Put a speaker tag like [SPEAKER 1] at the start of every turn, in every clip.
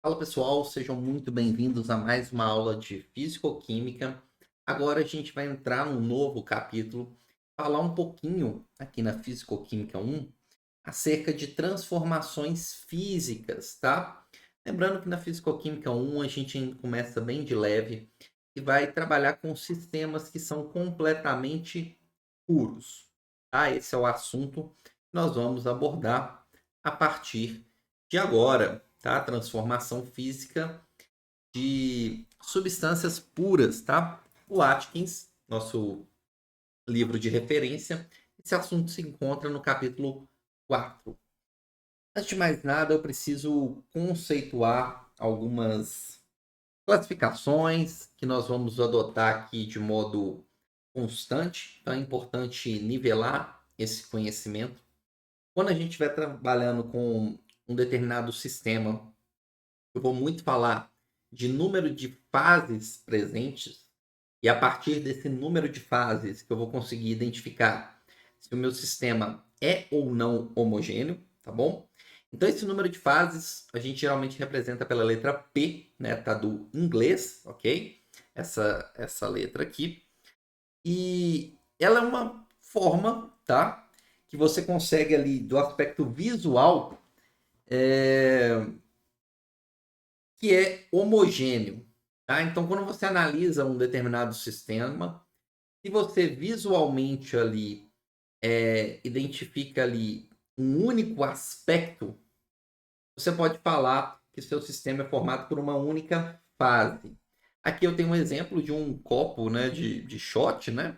[SPEAKER 1] Fala pessoal, sejam muito bem-vindos a mais uma aula de Físico-Química. Agora a gente vai entrar num novo capítulo, falar um pouquinho aqui na Físico-Química 1 acerca de transformações físicas, tá? Lembrando que na Físico-Química 1 a gente ainda começa bem de leve e vai trabalhar com sistemas que são completamente puros, tá? Esse é o assunto que nós vamos abordar a partir de agora, tá? Transformação física de substâncias puras, tá? O Atkins, nosso livro de referência, esse assunto se encontra no capítulo 4. Antes de mais nada, eu preciso conceituar algumas classificações que nós vamos adotar aqui de modo constante. Então é importante nivelar esse conhecimento. Quando a gente estiver trabalhando com um determinado sistema, eu vou muito falar de número de fases presentes, e a partir desse número de fases que eu vou conseguir identificar se o meu sistema é ou não homogêneo, tá bom? Então esse número de fases a gente geralmente representa pela letra P, né? Tá do inglês, ok? Essa letra aqui. E ela é uma forma, tá? Que você consegue ali do aspecto visual que é homogêneo. Tá? Então, quando você analisa um determinado sistema, se você visualmente ali identifica ali um único aspecto, você pode falar que seu sistema é formado por uma única fase. Aqui eu tenho um exemplo de um copo, né, de shot, né?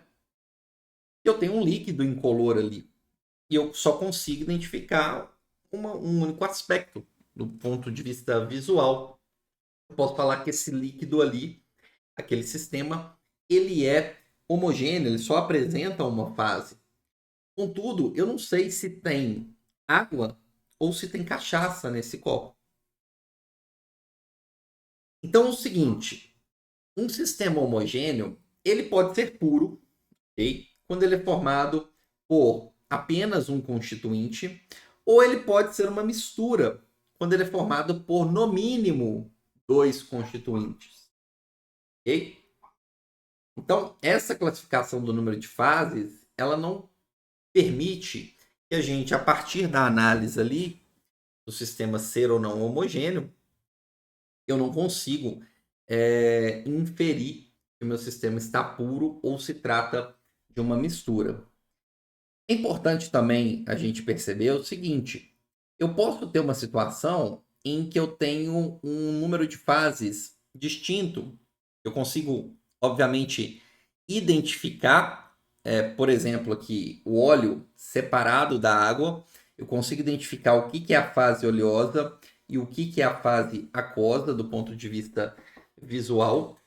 [SPEAKER 1] Eu tenho um líquido incolor ali e eu só consigo identificar um único aspecto do ponto de vista visual. Eu posso falar que esse líquido ali, aquele sistema, ele é homogêneo, ele só apresenta uma fase. Contudo, eu não sei se tem água ou se tem cachaça nesse copo. Então é o seguinte, um sistema homogêneo, ele pode ser puro, ok? Quando ele é formado por apenas um constituinte, ou ele pode ser uma mistura, quando ele é formado por, no mínimo, dois constituintes, ok? Então, essa classificação do número de fases, ela não permite que a gente, a partir da análise ali, do sistema ser ou não homogêneo, eu não consigo inferir que o meu sistema está puro ou se trata de uma mistura. É importante também a gente perceber o seguinte: eu posso ter uma situação em que eu tenho um número de fases distinto. Eu consigo, obviamente, identificar, por exemplo, aqui o óleo separado da água. Eu consigo identificar o que que é a fase oleosa e o que que é a fase aquosa do ponto de vista visual.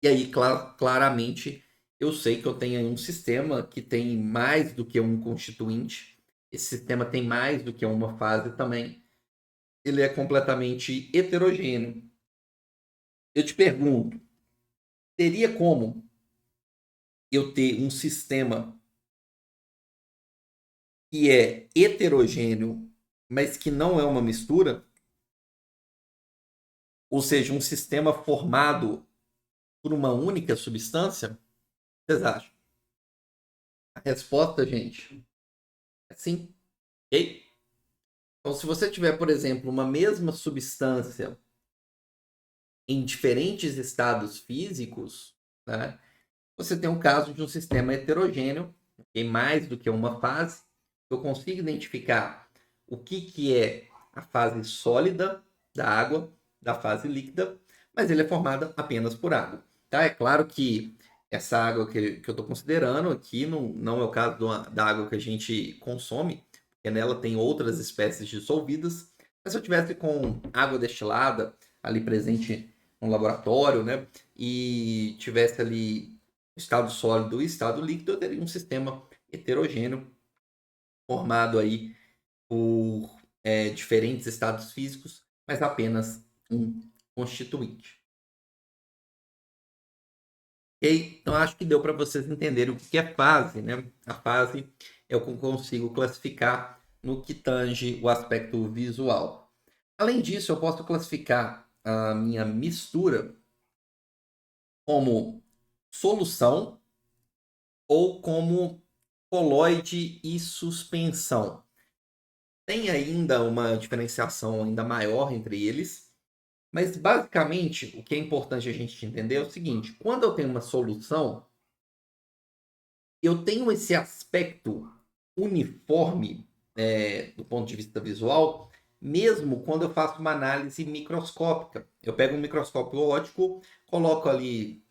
[SPEAKER 1] E aí, claramente, eu sei que eu tenho um sistema que tem mais do que um constituinte. Esse sistema tem mais do que uma fase também. Ele é completamente heterogêneo. Eu te pergunto, teria como eu ter um sistema que é heterogêneo, mas que não é uma mistura? Ou seja, um sistema formado por uma única substância? O que vocês acham? A resposta, gente, é sim. Ok? Então, se você tiver, por exemplo, uma mesma substância em diferentes estados físicos, né, você tem um caso de um sistema heterogêneo, tem mais do que uma fase. Eu consigo identificar o que, que é a fase sólida da água, da fase líquida, mas ele é formado apenas por água. Tá? É claro que essa água que eu estou considerando aqui não é o caso da água que a gente consome, porque nela tem outras espécies dissolvidas. Mas se eu tivesse com água destilada ali presente no laboratório, né, e tivesse ali estado sólido e estado líquido, eu teria um sistema heterogêneo formado aí por diferentes estados físicos, mas apenas um constituinte. Ok? Então acho que deu para vocês entenderem o que é fase, né? A fase é o que eu consigo classificar no que tange o aspecto visual. Além disso, eu posso classificar a minha mistura como solução ou como coloide e suspensão. Tem ainda uma diferenciação ainda maior entre eles, mas basicamente o que é importante a gente entender é o seguinte: quando eu tenho uma solução, eu tenho esse aspecto uniforme do ponto de vista visual, mesmo quando eu faço uma análise microscópica. Eu pego um microscópio óptico, coloco ali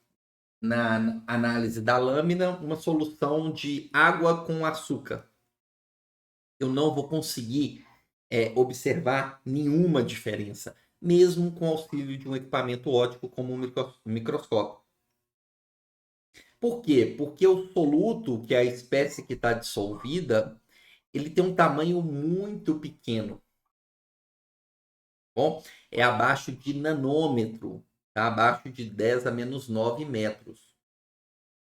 [SPEAKER 1] na análise da lâmina uma solução de água com açúcar. Eu não vou conseguir observar nenhuma diferença, mesmo com o auxílio de um equipamento óptico como um microscópio. Por quê? Porque o soluto, que é a espécie que está dissolvida, ele tem um tamanho muito pequeno. Bom, é abaixo de nanômetro, tá? Abaixo de 10 a menos 9 metros.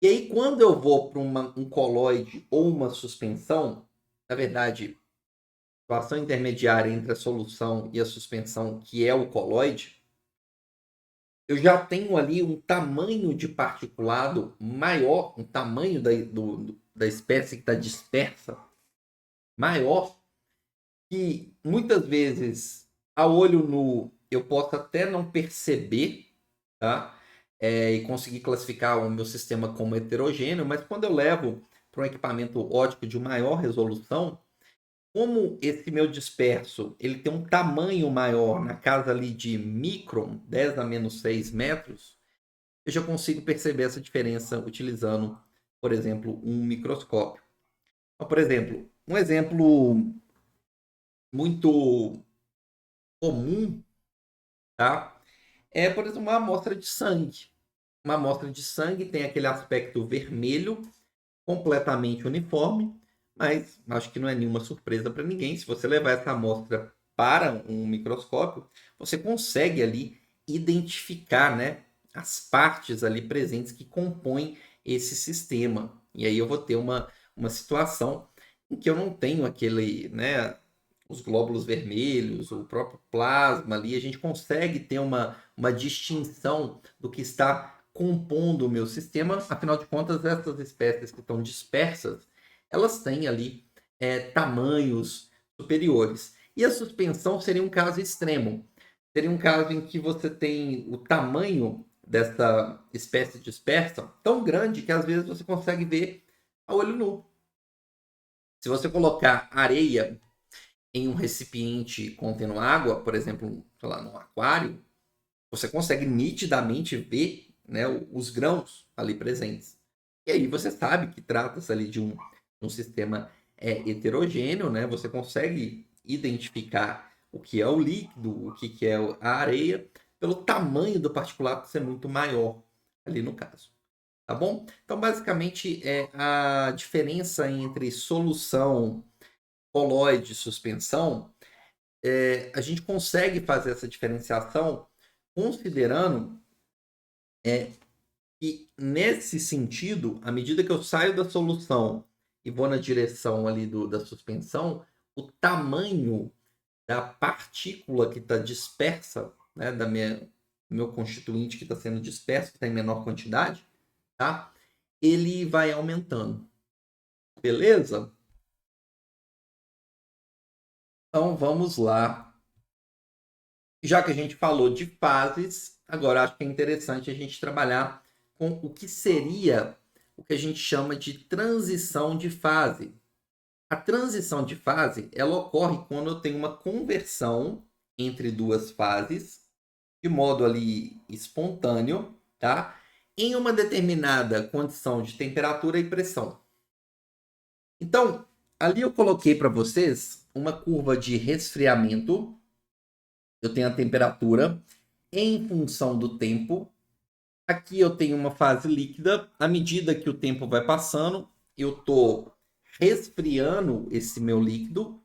[SPEAKER 1] E aí, quando eu vou para um coloide ou uma suspensão, na verdade, situação intermediária entre a solução e a suspensão, que é o coloide, eu já tenho ali um tamanho de particulado maior, um tamanho da espécie que está dispersa maior, que muitas vezes, a olho nu, eu posso até não perceber, tá? E conseguir classificar o meu sistema como heterogêneo, mas quando eu levo para um equipamento óptico de maior resolução, como esse meu disperso ele tem um tamanho maior, na casa ali de micron, 10 a menos 6 metros, eu já consigo perceber essa diferença utilizando, por exemplo, um microscópio. Então, por exemplo, um exemplo muito comum, tá? É, por exemplo, uma amostra de sangue. Uma amostra de sangue tem aquele aspecto vermelho, completamente uniforme, mas acho que não é nenhuma surpresa para ninguém. Se você levar essa amostra para um microscópio, você consegue ali identificar, né, as partes ali presentes que compõem esse sistema. E aí eu vou ter uma situação em que eu não tenho aquele, né, os glóbulos vermelhos, o próprio plasma ali, a gente consegue ter uma distinção do que está compondo o meu sistema. Afinal de contas, essas espécies que estão dispersas, elas têm ali tamanhos superiores. E a suspensão seria um caso extremo. Seria um caso em que você tem o tamanho dessa espécie dispersa tão grande que às vezes você consegue ver a olho nu. Se você colocar areia em um recipiente contendo água, por exemplo, sei lá, num aquário, você consegue nitidamente ver, né, os grãos ali presentes. E aí você sabe que trata-se ali de um sistema heterogêneo, né? Você consegue identificar o que é o líquido, o que é a areia, pelo tamanho do particulado ser muito maior ali no caso. Tá bom? Então, basicamente, a diferença entre solução, coloide e suspensão, a gente consegue fazer essa diferenciação considerando que, nesse sentido, à medida que eu saio da solução e vou na direção ali da suspensão, o tamanho da partícula que está dispersa, né, meu constituinte que está sendo disperso, que está em menor quantidade, tá? Ele vai aumentando. Beleza? Então vamos lá. Já que a gente falou de fases, agora acho que é interessante a gente trabalhar com o que seria o que a gente chama de transição de fase. A transição de fase, ela ocorre quando eu tenho uma conversão entre duas fases, de modo ali espontâneo, tá? Em uma determinada condição de temperatura e pressão. Então, ali eu coloquei para vocês uma curva de resfriamento. Eu tenho a temperatura em função do tempo. Aqui eu tenho uma fase líquida. À medida que o tempo vai passando, eu estou resfriando esse meu líquido.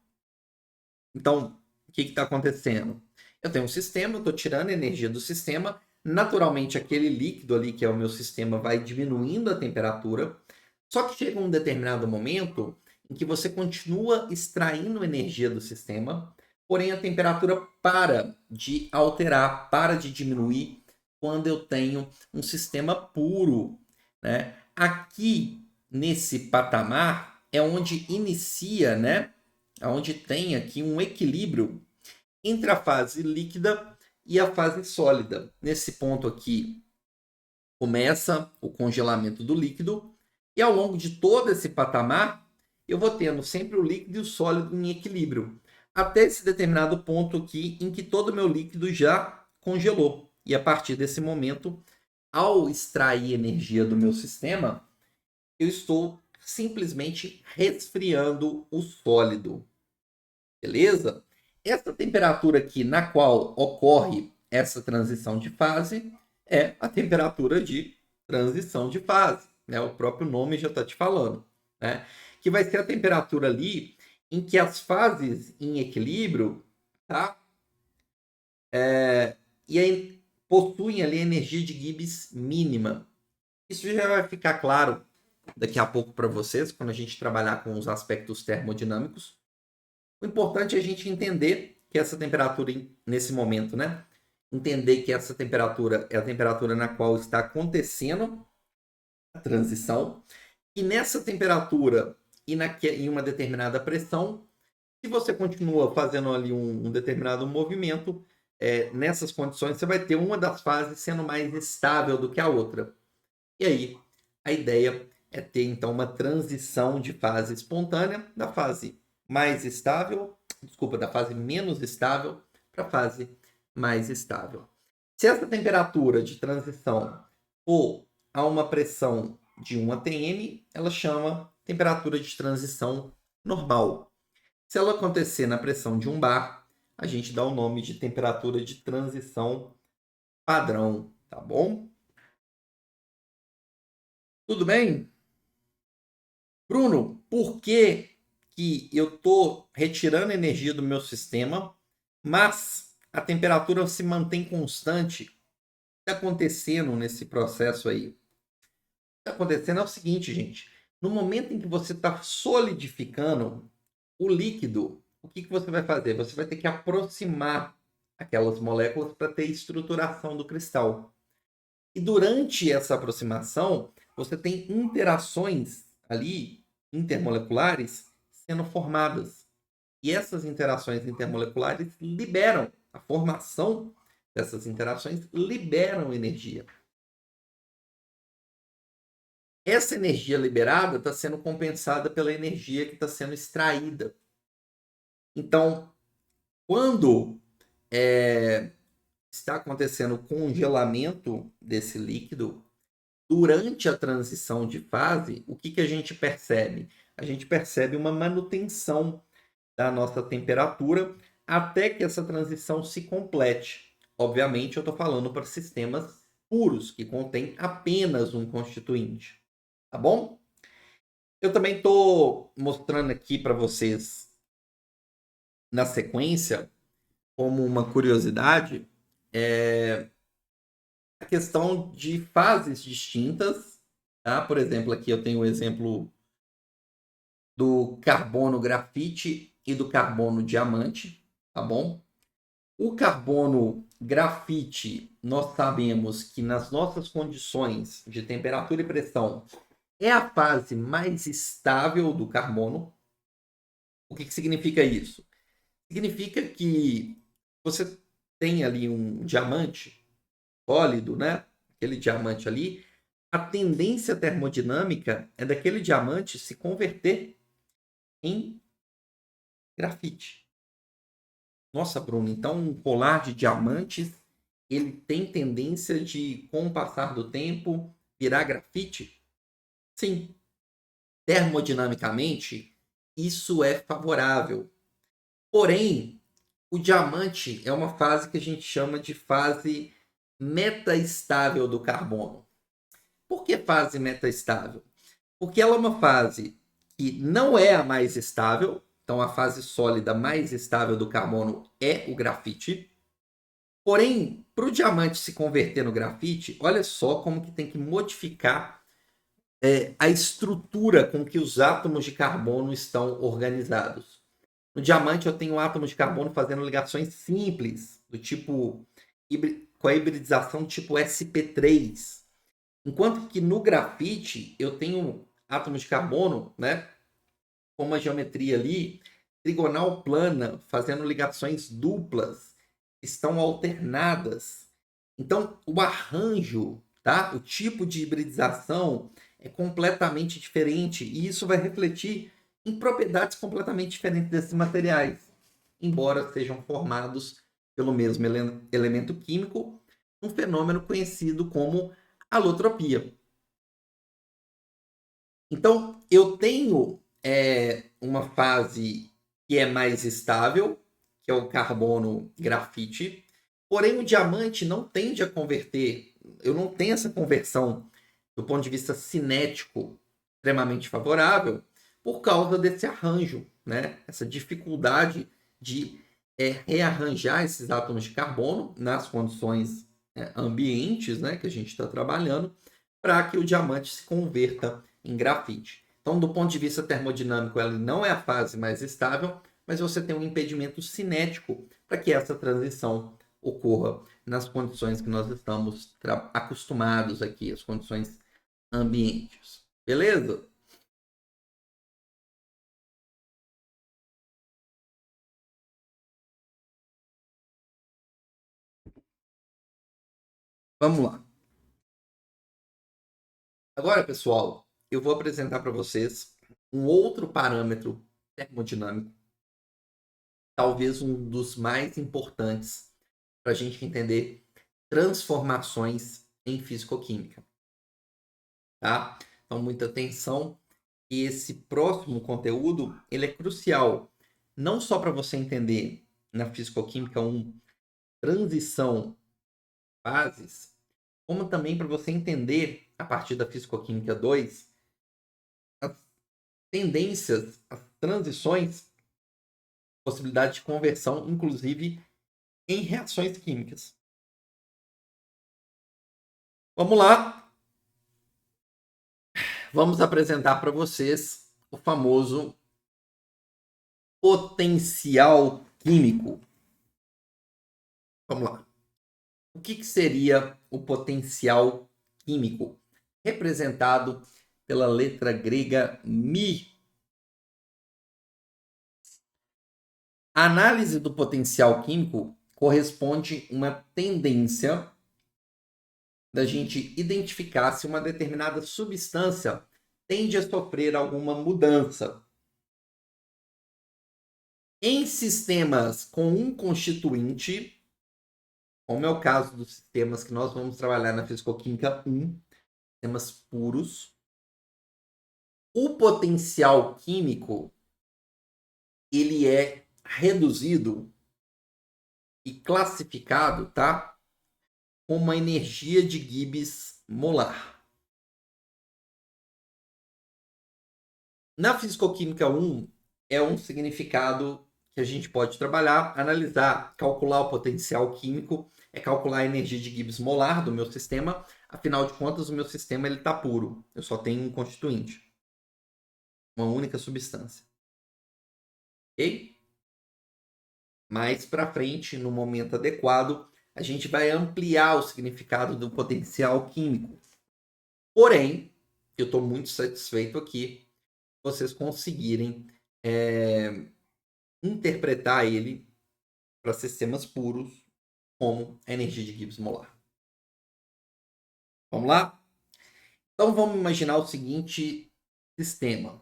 [SPEAKER 1] Então, o que está acontecendo? Eu tenho um sistema, eu estou tirando a energia do sistema. Naturalmente, aquele líquido ali, que é o meu sistema, vai diminuindo a temperatura. Só que chega um determinado momento em que você continua extraindo energia do sistema, porém a temperatura para de alterar, para de diminuir quando eu tenho um sistema puro, né? Aqui nesse patamar é onde inicia, né? Onde tem aqui um equilíbrio entre a fase líquida e a fase sólida. Nesse ponto aqui começa o congelamento do líquido e ao longo de todo esse patamar eu vou tendo sempre o líquido e o sólido em equilíbrio, até esse determinado ponto aqui em que todo o meu líquido já congelou. E a partir desse momento, ao extrair energia do meu sistema, eu estou simplesmente resfriando o sólido. Beleza? Essa temperatura aqui na qual ocorre essa transição de fase é a temperatura de transição de fase, né? O próprio nome já está te falando, né? Que vai ser a temperatura ali em que as fases em equilíbrio, tá? E aí possuem ali a energia de Gibbs mínima. Isso já vai ficar claro daqui a pouco para vocês, quando a gente trabalhar com os aspectos termodinâmicos. O importante é a gente entender que essa temperatura, nesse momento, né? Entender que essa temperatura é a temperatura na qual está acontecendo a transição. E nessa temperatura e em uma determinada pressão, se você continua fazendo ali um determinado movimento, nessas condições você vai ter uma das fases sendo mais estável do que a outra. E aí, a ideia é ter então uma transição de fase espontânea da fase mais estável, da fase menos estável para a fase mais estável. Se essa temperatura de transição for a uma pressão de 1 atm, ela chama temperatura de transição normal. Se ela acontecer na pressão de 1 bar, a gente dá o nome de temperatura de transição padrão, tá bom? Tudo bem? Bruno, por que eu estou retirando energia do meu sistema, mas a temperatura se mantém constante? O que está acontecendo nesse processo aí? O que está acontecendo é o seguinte, gente. No momento em que você está solidificando o líquido, o que você vai fazer? Você vai ter que aproximar aquelas moléculas para ter estruturação do cristal. E durante essa aproximação, você tem interações ali, intermoleculares, sendo formadas. E essas interações intermoleculares liberam, a formação dessas interações liberam energia. Essa energia liberada está sendo compensada pela energia que está sendo extraída. Então, quando está acontecendo o congelamento desse líquido, durante a transição de fase, o que a gente percebe? A gente percebe uma manutenção da nossa temperatura até que essa transição se complete. Obviamente, eu estou falando para sistemas puros, que contêm apenas um constituinte. Tá bom? Eu também estou mostrando aqui para vocês, na sequência, como uma curiosidade, a questão de fases distintas. Tá? Por exemplo, aqui eu tenho o exemplo do carbono grafite e do carbono diamante, tá bom? O carbono grafite, nós sabemos que nas nossas condições de temperatura e pressão é a fase mais estável do carbono. O que significa isso? Significa que você tem ali um diamante sólido, né? Aquele diamante ali, a tendência termodinâmica é daquele diamante se converter em grafite. Nossa, Bruno, então um colar de diamantes, ele tem tendência de, com o passar do tempo, virar grafite? Sim. Termodinamicamente, isso é favorável. Porém, o diamante é uma fase que a gente chama de fase metaestável do carbono. Por que fase metaestável? Porque ela é uma fase que não é a mais estável. Então, a fase sólida mais estável do carbono é o grafite. Porém, para o diamante se converter no grafite, olha só como que tem que modificar a estrutura com que os átomos de carbono estão organizados. No diamante, eu tenho átomos de carbono fazendo ligações simples, do tipo com a hibridização tipo sp3. Enquanto que no grafite, eu tenho átomos de carbono, né, com uma geometria ali trigonal plana, fazendo ligações duplas, estão alternadas. Então, o arranjo, tá? O tipo de hibridização é completamente diferente e isso vai refletir em propriedades completamente diferentes desses materiais, embora sejam formados pelo mesmo elemento químico, um fenômeno conhecido como alotropia. Então, eu tenho uma fase que é mais estável, que é o carbono grafite, porém o diamante não tende a converter, eu não tenho essa conversão do ponto de vista cinético extremamente favorável por causa desse arranjo, né? Essa dificuldade de rearranjar esses átomos de carbono nas condições ambientes, né, que a gente está trabalhando, para que o diamante se converta em grafite. Então, do ponto de vista termodinâmico, ela não é a fase mais estável, mas você tem um impedimento cinético para que essa transição ocorra nas condições que nós estamos acostumados aqui, as condições ambientes. Beleza? Vamos lá. Agora, pessoal, eu vou apresentar para vocês um outro parâmetro termodinâmico, talvez um dos mais importantes para a gente entender transformações em fisicoquímica, tá? Então, muita atenção. E esse próximo conteúdo, ele é crucial, não só para você entender na fisicoquímica 1 transição fases, como também para você entender a partir da fisicoquímica 2 as tendências, as transições, possibilidade de conversão, inclusive em reações químicas. Vamos lá, vamos apresentar para vocês o famoso potencial químico. Vamos lá. O que seria o potencial químico? Representado pela letra grega μ. A análise do potencial químico corresponde a uma tendência da gente identificar se uma determinada substância tende a sofrer alguma mudança. Em sistemas com um constituinte, como é o caso dos sistemas que nós vamos trabalhar na Fisicoquímica 1, sistemas puros, o potencial químico ele é reduzido e classificado, tá? Com uma energia de Gibbs molar. Na Fisicoquímica 1, é um significado que a gente pode trabalhar, analisar, calcular o potencial químico, é calcular a energia de Gibbs molar do meu sistema. Afinal de contas, o meu sistema está puro. Eu só tenho um constituinte, uma única substância. Ok? Mais para frente, no momento adequado, a gente vai ampliar o significado do potencial químico. Porém, eu estou muito satisfeito aqui vocês conseguirem interpretar ele para sistemas puros como a energia de Gibbs molar. Vamos lá? Então vamos imaginar o seguinte sistema.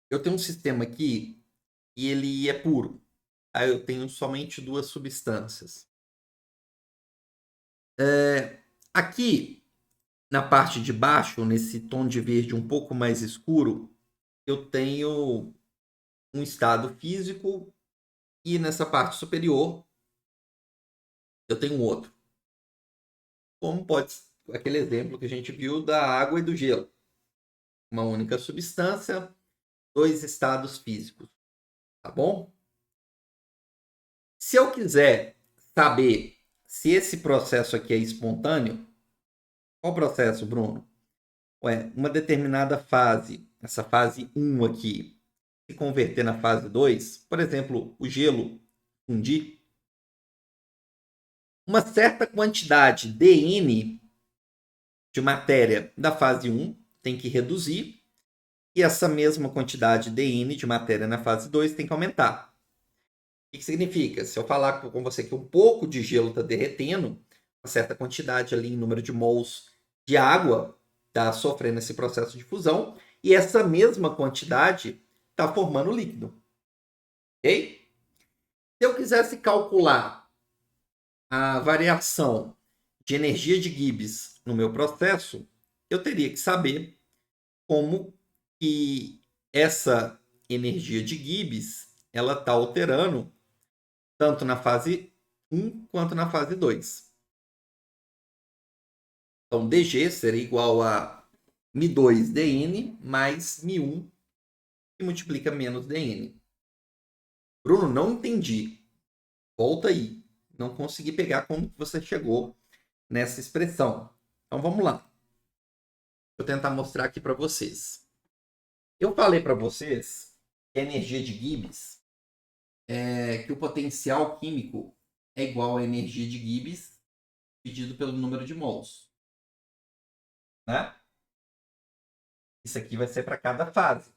[SPEAKER 1] Eu tenho um sistema aqui e ele é puro. Aí eu tenho somente duas substâncias. Aqui na parte de baixo, nesse tom de verde um pouco mais escuro, eu tenho um estado físico e nessa parte superior eu tenho outro. Como pode ser aquele exemplo que a gente viu da água e do gelo. Uma única substância, dois estados físicos, tá bom? Se eu quiser saber se esse processo aqui é espontâneo, qual processo, Bruno? Ué, uma determinada fase, essa fase 1 aqui, se converter na fase 2, por exemplo, o gelo fundir, uma certa quantidade dN de matéria da fase 1 tem que reduzir, e essa mesma quantidade dN de matéria na fase 2 tem que aumentar. O que significa? Se eu falar com você que um pouco de gelo está derretendo, uma certa quantidade ali em número de mols de água está sofrendo esse processo de fusão, e essa mesma quantidade está formando líquido. Ok? Se eu quisesse calcular a variação de energia de Gibbs no meu processo, eu teria que saber como que essa energia de Gibbs ela está alterando tanto na fase 1 quanto na fase 2. Então, dG seria igual a Mi2dN mais Mi1, que multiplica menos dN. Bruno, não entendi. Volta aí. Não consegui pegar como você chegou nessa expressão. Então, vamos lá. Vou tentar mostrar aqui para vocês. Eu falei para vocês que a energia de Gibbs é que o potencial químico é igual à energia de Gibbs dividido pelo número de mols. Né? Isso aqui vai ser para cada fase.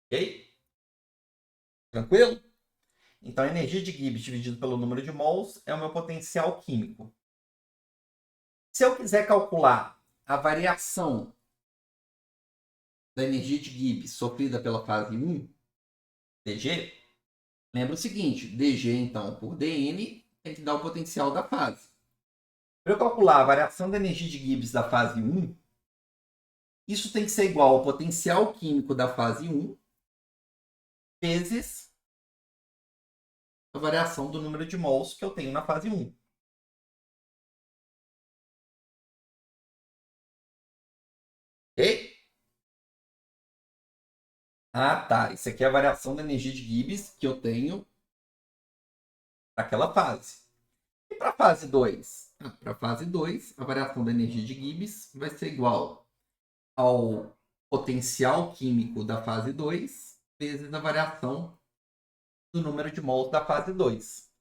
[SPEAKER 1] Ok? Tranquilo? Então, a energia de Gibbs dividido pelo número de mols é o meu potencial químico. Se eu quiser calcular a variação da energia de Gibbs sofrida pela fase 1, dG, lembra o seguinte, dG, então, por dN, tem que dar o potencial da fase. Para eu calcular a variação da energia de Gibbs da fase 1, isso tem que ser igual ao potencial químico da fase 1 vezes a variação do número de mols que eu tenho na fase 1. Ok? Ah, tá. Isso aqui é a variação da energia de Gibbs que eu tenho para aquela fase. E para a fase 2? Para a fase 2, a variação da energia de Gibbs vai ser igual ao potencial químico da fase 2 vezes a variação do número de mols da fase 2.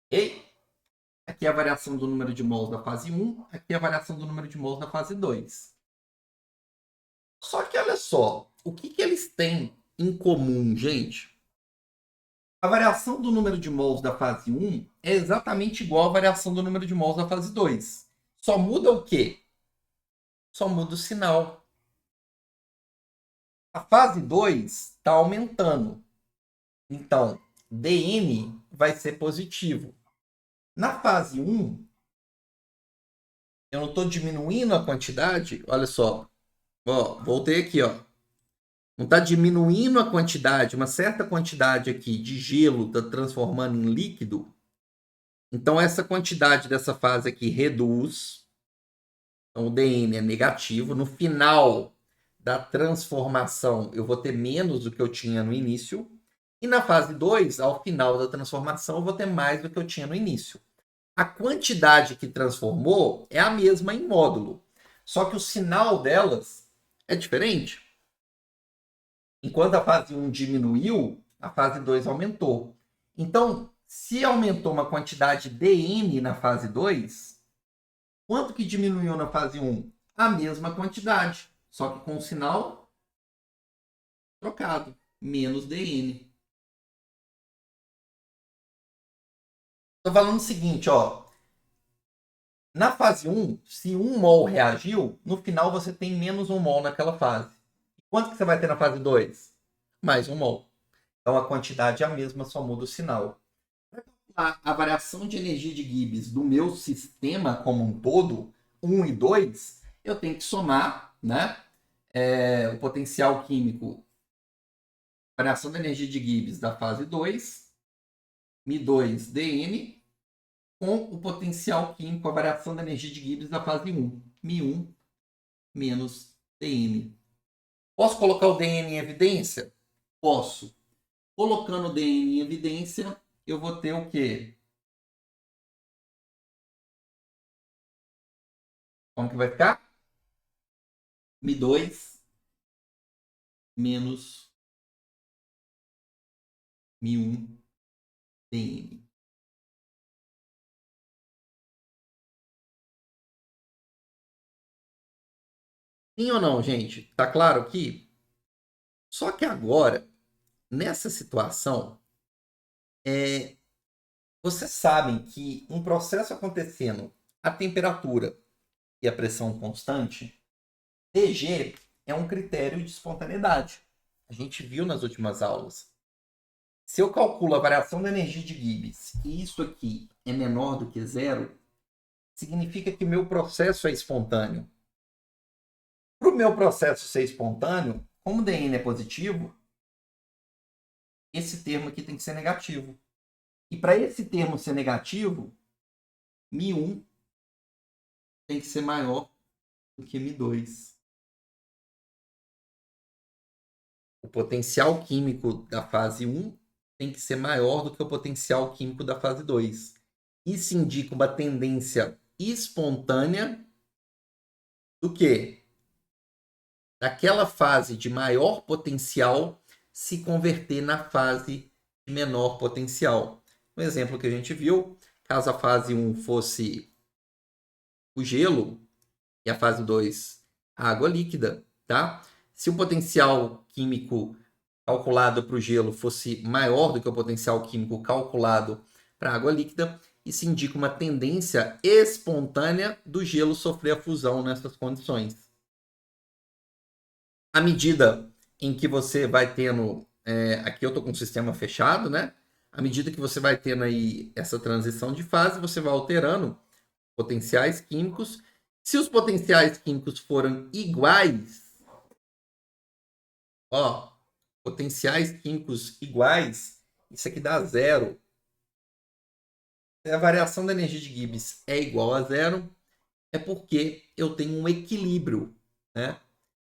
[SPEAKER 1] Ok? Aqui é a variação do número de mols da fase 1, aqui é a variação do número de mols da fase 2. Só que olha só, o que eles têm em comum, gente? A variação do número de mols da fase 1 é exatamente igual à variação do número de mols da fase 2. Só muda o quê? Só muda o sinal. A fase 2 está aumentando. Então, dN vai ser positivo. Na fase 1, eu não estou diminuindo a quantidade. Olha só. Ó, voltei aqui, ó. Não está diminuindo a quantidade, uma certa quantidade aqui de gelo está transformando em líquido. Então, essa quantidade dessa fase aqui reduz. Então, o dN é negativo. No final da transformação, eu vou ter menos do que eu tinha no início. E na fase 2, ao final da transformação, eu vou ter mais do que eu tinha no início. A quantidade que transformou é a mesma em módulo. Só que o sinal delas é diferente. Enquanto a fase 1 diminuiu, a fase 2 aumentou. Então, se aumentou uma quantidade dN na fase 2, quanto que diminuiu na fase 1? A mesma quantidade, só que com o sinal trocado, menos dN. Estou falando o seguinte, ó. Na fase 1, se 1 mol reagiu, no final você tem menos 1 mol naquela fase. Quanto que você vai ter na fase 2? Mais 1 mol. Então a quantidade é a mesma, só muda o sinal. A variação de energia de Gibbs do meu sistema como um todo, 1 e 2, eu tenho que somar, né? O potencial químico, variação da energia de Gibbs da fase 2, Mi2dN, com o potencial químico, a variação da energia de Gibbs da fase 1, Mi1 menos dN. Posso colocar o dN em evidência? Posso. Colocando o dN em evidência, eu vou ter o quê? Como que vai ficar? Mi2 menos Mi1 dm. Sim ou não, gente? Tá claro aqui? Só que agora, nessa situação, vocês sabem que um processo acontecendo a temperatura e a pressão constante, DG é um critério de espontaneidade. A gente viu nas últimas aulas. Se eu calculo a variação da energia de Gibbs e isso aqui é menor do que zero, significa que o meu processo é espontâneo. Para o meu processo ser espontâneo, como o dN é positivo, esse termo aqui tem que ser negativo. E para esse termo ser negativo, Mi1 tem que ser maior do que Mi2. O potencial químico da fase 1 tem que ser maior do que o potencial químico da fase 2. Isso indica uma tendência espontânea do que? Daquela fase de maior potencial se converter na fase de menor potencial. Um exemplo que a gente viu, caso a fase 1 fosse o gelo e a fase 2 a água líquida, tá? Se o potencial químico calculado para o gelo fosse maior do que o potencial químico calculado para a água líquida, isso indica uma tendência espontânea do gelo sofrer a fusão nessas condições. À medida em que você vai tendo, aqui eu estou com um sistema fechado, né? À medida que você vai tendo aí essa transição de fase, você vai alterando potenciais químicos. Se os potenciais químicos forem iguais, ó, potenciais químicos iguais, isso aqui dá zero. Se a variação da energia de Gibbs é igual a zero, é porque eu tenho um equilíbrio, né?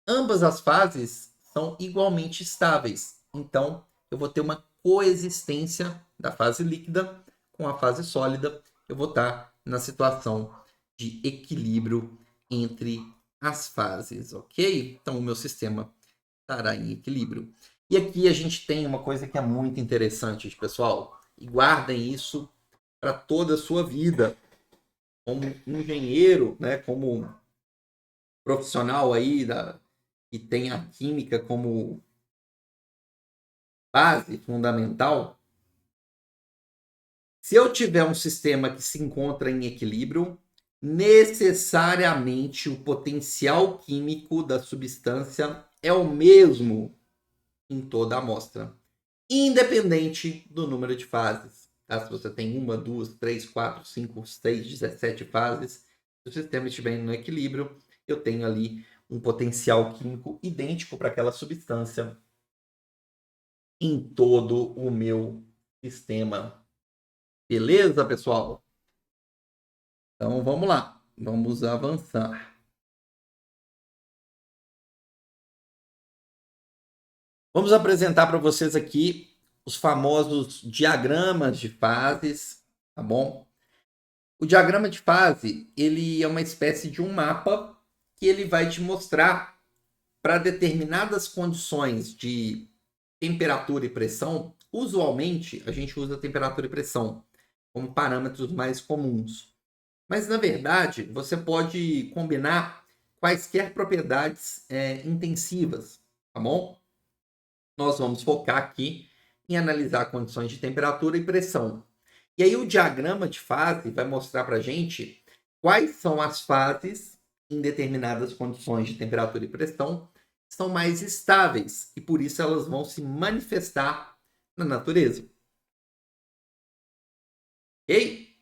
[SPEAKER 1] Ambas as fases são igualmente estáveis. Então, eu vou ter uma coexistência da fase líquida com a fase sólida. Eu vou estar na situação de equilíbrio entre as fases, ok? Então, o meu sistema estará em equilíbrio. E aqui a gente tem uma coisa que é muito interessante, pessoal. E guardem isso para toda a sua vida. Como engenheiro, né, como profissional aí que tem a química como base fundamental, se eu tiver um sistema que se encontra em equilíbrio, necessariamente o potencial químico da substância é o mesmo em toda a amostra, independente do número de fases. Tá? Se você tem uma, duas, três, quatro, cinco, seis, 17 fases, se o sistema estiver no equilíbrio, eu tenho ali um potencial químico idêntico para aquela substância em todo o meu sistema. Beleza, pessoal? Então vamos lá, vamos avançar. Vamos apresentar para vocês aqui os famosos diagramas de fases, tá bom? O diagrama de fase, ele é uma espécie de um mapa que ele vai te mostrar para determinadas condições de temperatura e pressão. Usualmente, a gente usa temperatura e pressão como parâmetros mais comuns. Mas, na verdade, você pode combinar quaisquer propriedades intensivas, tá bom? Nós vamos focar aqui em analisar condições de temperatura e pressão. E aí o diagrama de fase vai mostrar para a gente quais são as fases em determinadas condições de temperatura e pressão que são mais estáveis e por isso elas vão se manifestar na natureza. Ok?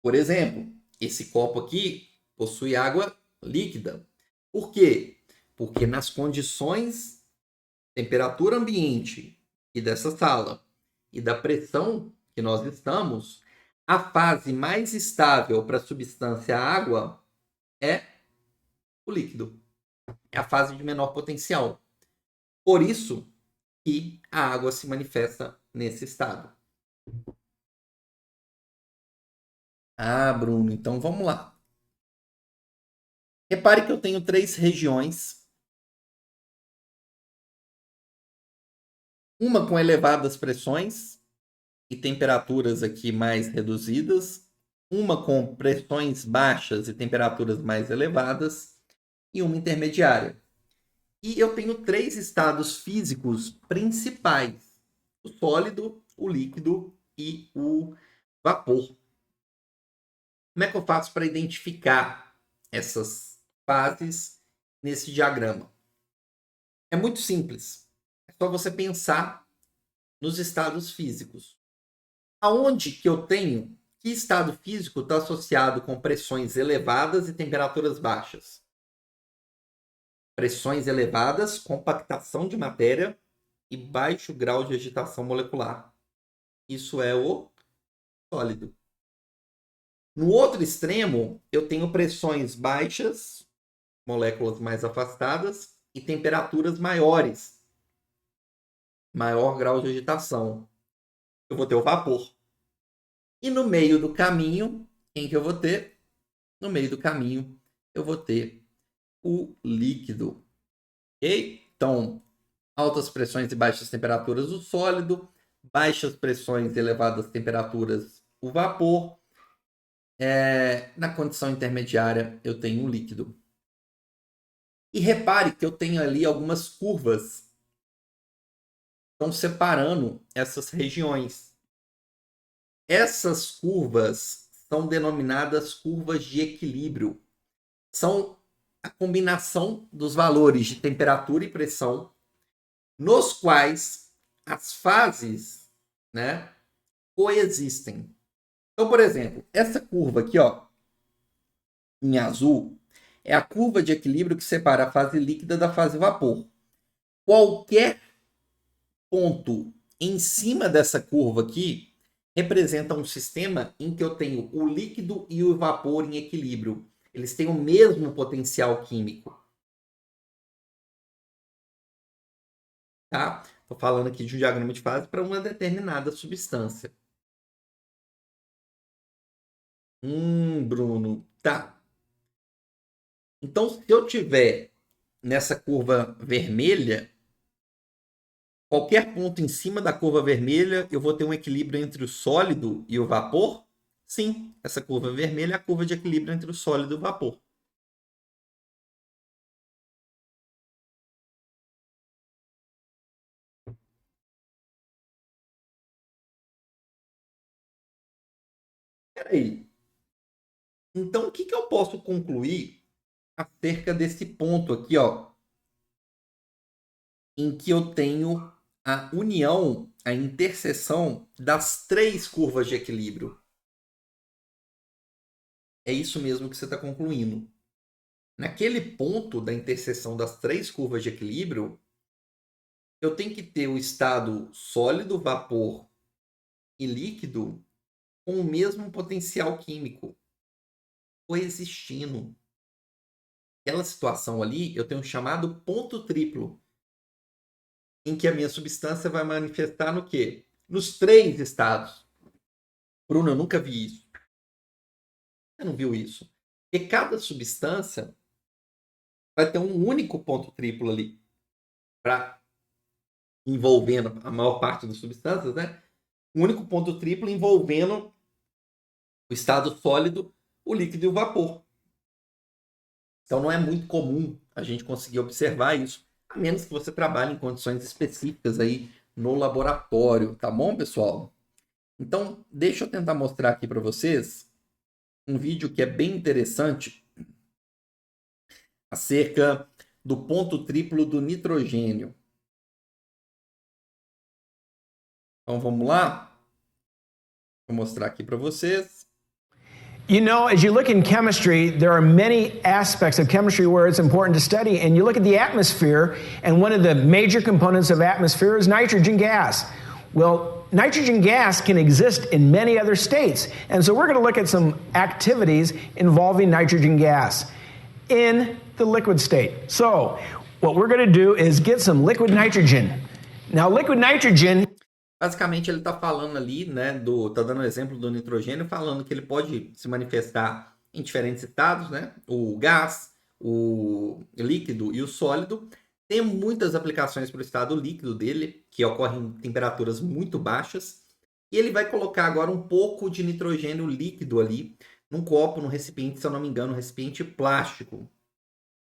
[SPEAKER 1] Por exemplo, esse copo aqui possui água líquida. Por quê? Porque nas condições temperatura ambiente e dessa sala e da pressão que nós estamos, a fase mais estável para a substância água é o líquido. É a fase de menor potencial. Por isso que a água se manifesta nesse estado. Ah, Bruno, então vamos lá. Repare que eu tenho 3 regiões. Uma com elevadas pressões e temperaturas aqui mais reduzidas. Uma com pressões baixas e temperaturas mais elevadas. E uma intermediária. E eu tenho 3 estados físicos principais: o sólido, o líquido e o vapor. Como é que eu faço para identificar essas fases nesse diagrama? É muito simples. É só você pensar nos estados físicos. Aonde que eu tenho? Que estado físico está associado com pressões elevadas e temperaturas baixas? Pressões elevadas, compactação de matéria e baixo grau de agitação molecular. Isso é o sólido. No outro extremo, eu tenho pressões baixas, moléculas mais afastadas, e temperaturas maiores, maior grau de agitação. Eu vou ter o vapor. E no meio do caminho, quem que eu vou ter? No meio do caminho, eu vou ter o líquido. Ok? Então, altas pressões e baixas temperaturas, o sólido. Baixas pressões e elevadas temperaturas, o vapor. Na condição intermediária, eu tenho um líquido. E repare que eu tenho ali algumas curvas que estão separando essas regiões. Essas curvas são denominadas curvas de equilíbrio. São a combinação dos valores de temperatura e pressão, nos quais as fases, né, coexistem. Então, por exemplo, essa curva aqui, ó, em azul, é a curva de equilíbrio que separa a fase líquida da fase vapor. Qualquer ponto em cima dessa curva aqui representa um sistema em que eu tenho o líquido e o vapor em equilíbrio. Eles têm o mesmo potencial químico. Tá? Estou falando aqui de um diagrama de fase para uma determinada substância. Bruno. Tá. Então, se eu tiver nessa curva vermelha, qualquer ponto em cima da curva vermelha, eu vou ter um equilíbrio entre o sólido e o vapor? Sim, essa curva vermelha é a curva de equilíbrio entre o sólido e o vapor. Peraí. Então, o que eu posso concluir acerca desse ponto aqui, ó, em que eu tenho a união, a interseção das 3 curvas de equilíbrio? É isso mesmo que você está concluindo. Naquele ponto da interseção das 3 curvas de equilíbrio, eu tenho que ter o estado sólido, vapor e líquido com o mesmo potencial químico, coexistindo. Aquela situação ali, eu tenho um chamado ponto triplo, em que a minha substância vai manifestar no quê? Nos 3 estados. Bruno, eu nunca vi isso. Você não viu isso? Porque cada substância vai ter um único ponto triplo ali, para envolvendo a maior parte das substâncias, né? Um único ponto triplo envolvendo o estado sólido, o líquido e o vapor. Então não é muito comum a gente conseguir observar isso, a menos que você trabalhe em condições específicas aí no laboratório, tá bom, pessoal? Então, deixa eu tentar mostrar aqui para vocês um vídeo que é bem interessante acerca do ponto triplo do nitrogênio. Então vamos lá? Vou mostrar aqui para vocês.
[SPEAKER 2] You know, as you look in chemistry, there are many aspects of chemistry where it's important to study, and you look at the atmosphere, and one of the major components of atmosphere is nitrogen gas. Well, nitrogen gas can exist in many other states, and so we're going to look at some activities involving nitrogen gas in the liquid state. So, what we're going to do is get some liquid nitrogen. Now, liquid nitrogen...
[SPEAKER 1] Basicamente, ele está falando ali, né, tá dando o exemplo do nitrogênio, falando que ele pode se manifestar em diferentes estados, né? O gás, o líquido e o sólido. Tem muitas aplicações para o estado líquido dele, que ocorrem em temperaturas muito baixas. E ele vai colocar agora um pouco de nitrogênio líquido ali, num copo, num recipiente, se eu não me engano, um recipiente plástico.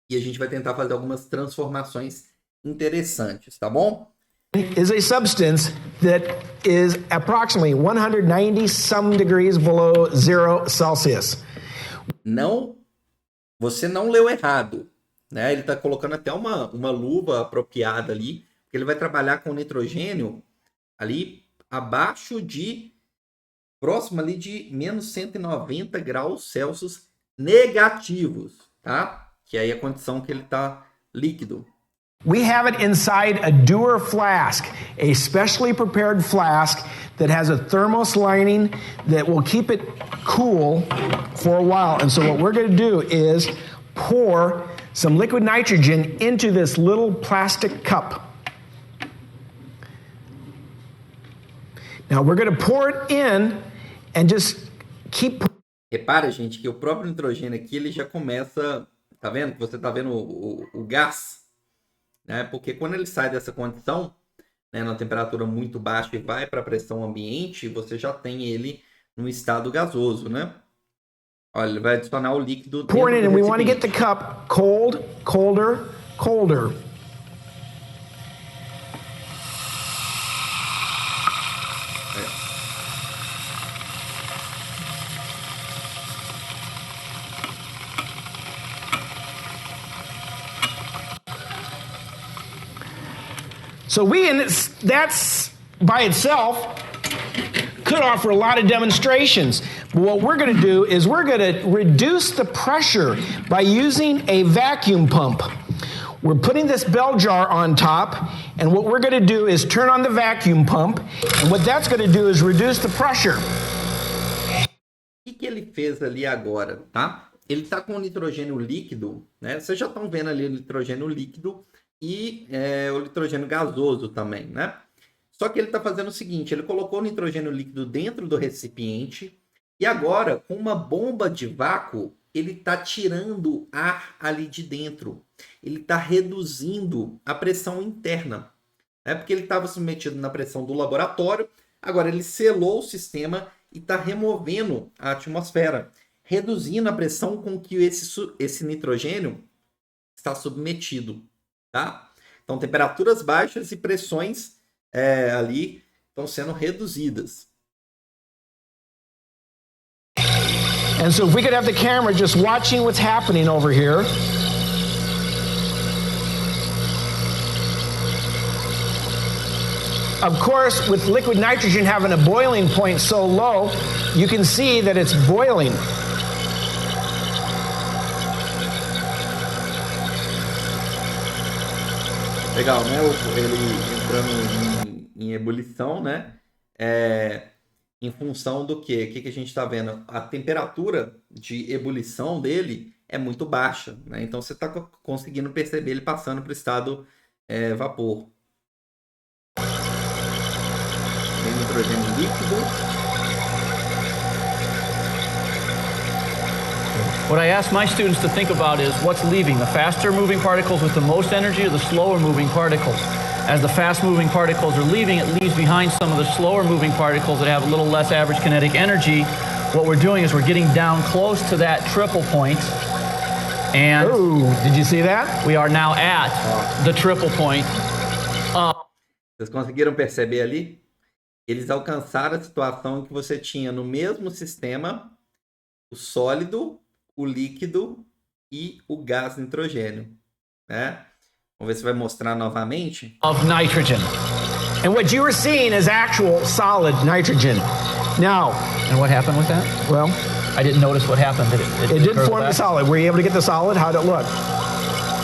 [SPEAKER 1] E a gente vai tentar fazer algumas transformações interessantes, tá bom?
[SPEAKER 2] Is a substance that is approximately 190 some degrees below 0 Celsius.
[SPEAKER 1] Não, você não leu errado, né? Ele está colocando até uma luva apropriada ali, porque ele vai trabalhar com nitrogênio ali abaixo de, próximo ali de menos 190 graus Celsius negativos, tá? Que aí é a condição que ele está líquido.
[SPEAKER 2] We have it inside a Dewar flask, a specially prepared flask that has a thermos lining that will keep it cool for a while. And so what we're going to do is pour some liquid nitrogen into this little plastic cup. Now we're going to pour it in and just keep.
[SPEAKER 1] Repara, gente, que o próprio nitrogênio aqui ele já começa, tá vendo? Você tá vendo o gás, né? Porque quando ele sai dessa condição, né, na temperatura muito baixa e vai para a pressão ambiente, você já tem ele no estado gasoso, né? Olha, ele vai adicionar o líquido.
[SPEAKER 2] Pour it in, and we want to get the cup cold, colder, colder. So that's by itself could offer a lot of demonstrations. But what we're going to do is we're going to reduce the pressure by using a vacuum pump. We're putting this bell jar on top, and what we're going to do is turn on the vacuum pump, and what that's going to do is reduce the pressure.
[SPEAKER 1] O que ele fez ali agora, tá? Ele está com o nitrogênio líquido, né? Vocês já estão vendo ali o nitrogênio líquido e o nitrogênio gasoso também, né? Só que ele está fazendo o seguinte, ele colocou o nitrogênio líquido dentro do recipiente e agora, com uma bomba de vácuo, ele está tirando ar ali de dentro. Ele está reduzindo a pressão interna, né? Porque ele estava submetido na pressão do laboratório, agora ele selou o sistema e está removendo a atmosfera, reduzindo a pressão com que esse nitrogênio está submetido. Tá? Então, temperaturas baixas e pressões ali estão sendo reduzidas.
[SPEAKER 2] And so if we could have the camera just watching what's happening over here. Of course, with liquid nitrogen having a boiling point so low, you can see that it's boiling.
[SPEAKER 1] Legal, né? Ele entrando em ebulição, né? Em função do quê? O que a gente está vendo? A temperatura de ebulição dele é muito baixa, né? Então você está conseguindo perceber ele passando para o estado vapor. Tem nitrogênio líquido.
[SPEAKER 3] What I ask my students to think about is what's leaving, the faster moving particles with the most energy or the slower moving particles? As the fast moving particles are leaving, it leaves behind some of the slower moving particles that have a little less average kinetic energy. What we're doing is we're getting down close to that triple point. And
[SPEAKER 2] did you see that?
[SPEAKER 3] We are now at the triple point.
[SPEAKER 1] Vocês conseguiram perceber ali? Eles alcançaram a situação em que você tinha no mesmo sistema o sólido, o líquido e o gás nitrogênio, né? Vamos ver se vai mostrar novamente.
[SPEAKER 3] Of nitrogen.
[SPEAKER 2] And what you were seeing is actual solid nitrogen. Now,
[SPEAKER 3] and what happened with that?
[SPEAKER 2] Well,
[SPEAKER 3] I didn't notice what happened.
[SPEAKER 2] It did form the solid. Were you able to get the solid? How'd it look?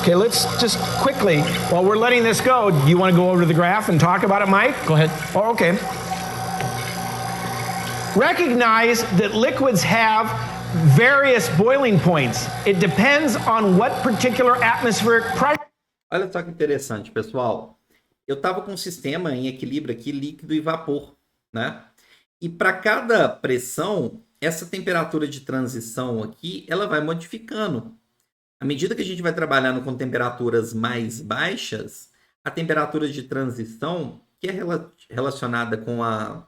[SPEAKER 2] Okay, let's just quickly, while we're letting this go, do you want to go over to the graph and talk about it, Mike?
[SPEAKER 3] Go ahead.
[SPEAKER 2] Oh, okay. Recognize that liquids have various boiling points. It depends on what particular atmospheric pressure.
[SPEAKER 1] Olha só que interessante, pessoal. Eu estava com um sistema em equilíbrio aqui, líquido e vapor, né? E para cada pressão, essa temperatura de transição aqui, ela vai modificando. À medida que a gente vai trabalhando com temperaturas mais baixas, a temperatura de transição, que é relacionada com a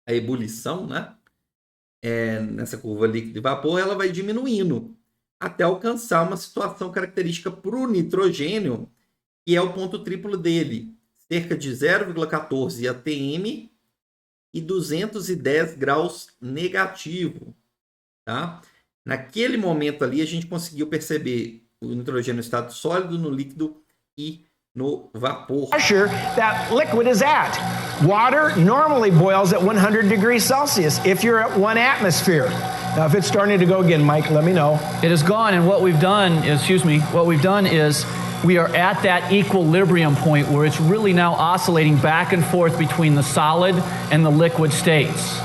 [SPEAKER 1] ebulição, né? Nessa curva líquido e vapor, ela vai diminuindo até alcançar uma situação característica para o nitrogênio, que é o ponto triplo dele, cerca de 0,14 atm e 210 graus negativo. Tá? Naquele momento ali, a gente conseguiu perceber o nitrogênio no estado sólido, no líquido e no vapor.
[SPEAKER 2] Pressure that liquid is at. Water normally boils at 100 degrees Celsius if you're at 1 atmosphere. Now, if it's starting to go again, Mike, let me know.
[SPEAKER 3] It is gone, and what we've done is we are at that equilibrium point where it's really now oscillating back and forth between the solid and the liquid states.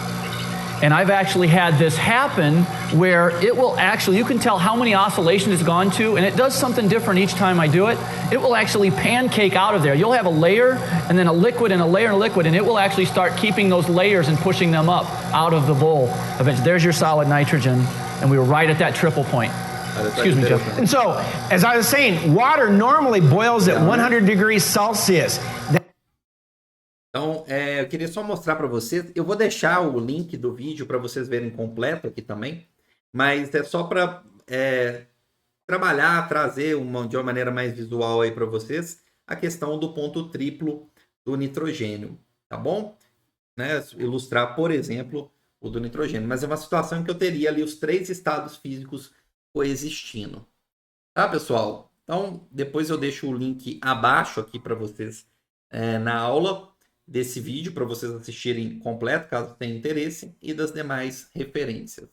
[SPEAKER 3] And I've actually had this happen where it will actually, you can tell how many oscillations it's gone to, and it does something different each time I do it. It will actually pancake out of there. You'll have a layer, and then a liquid, and a layer, and a liquid, and it will actually start keeping those layers and pushing them up out of the bowl. Eventually, there's your solid nitrogen, and we were right at that triple point. Excuse me, Jeff.
[SPEAKER 2] And so, as I was saying, water normally boils at 100 degrees Celsius.
[SPEAKER 1] Então, eu queria só mostrar para vocês. Eu vou deixar o link do vídeo para vocês verem completo aqui também. Mas é só para trabalhar, trazer de uma maneira mais visual aí para vocês a questão do ponto triplo do nitrogênio. Tá bom? Né? Ilustrar, por exemplo, o do nitrogênio. Mas é uma situação em que eu teria ali os 3 estados físicos coexistindo. Tá, pessoal? Então, depois eu deixo o link abaixo aqui para vocês na aula desse vídeo, para vocês assistirem completo, caso tenham interesse, e das demais referências.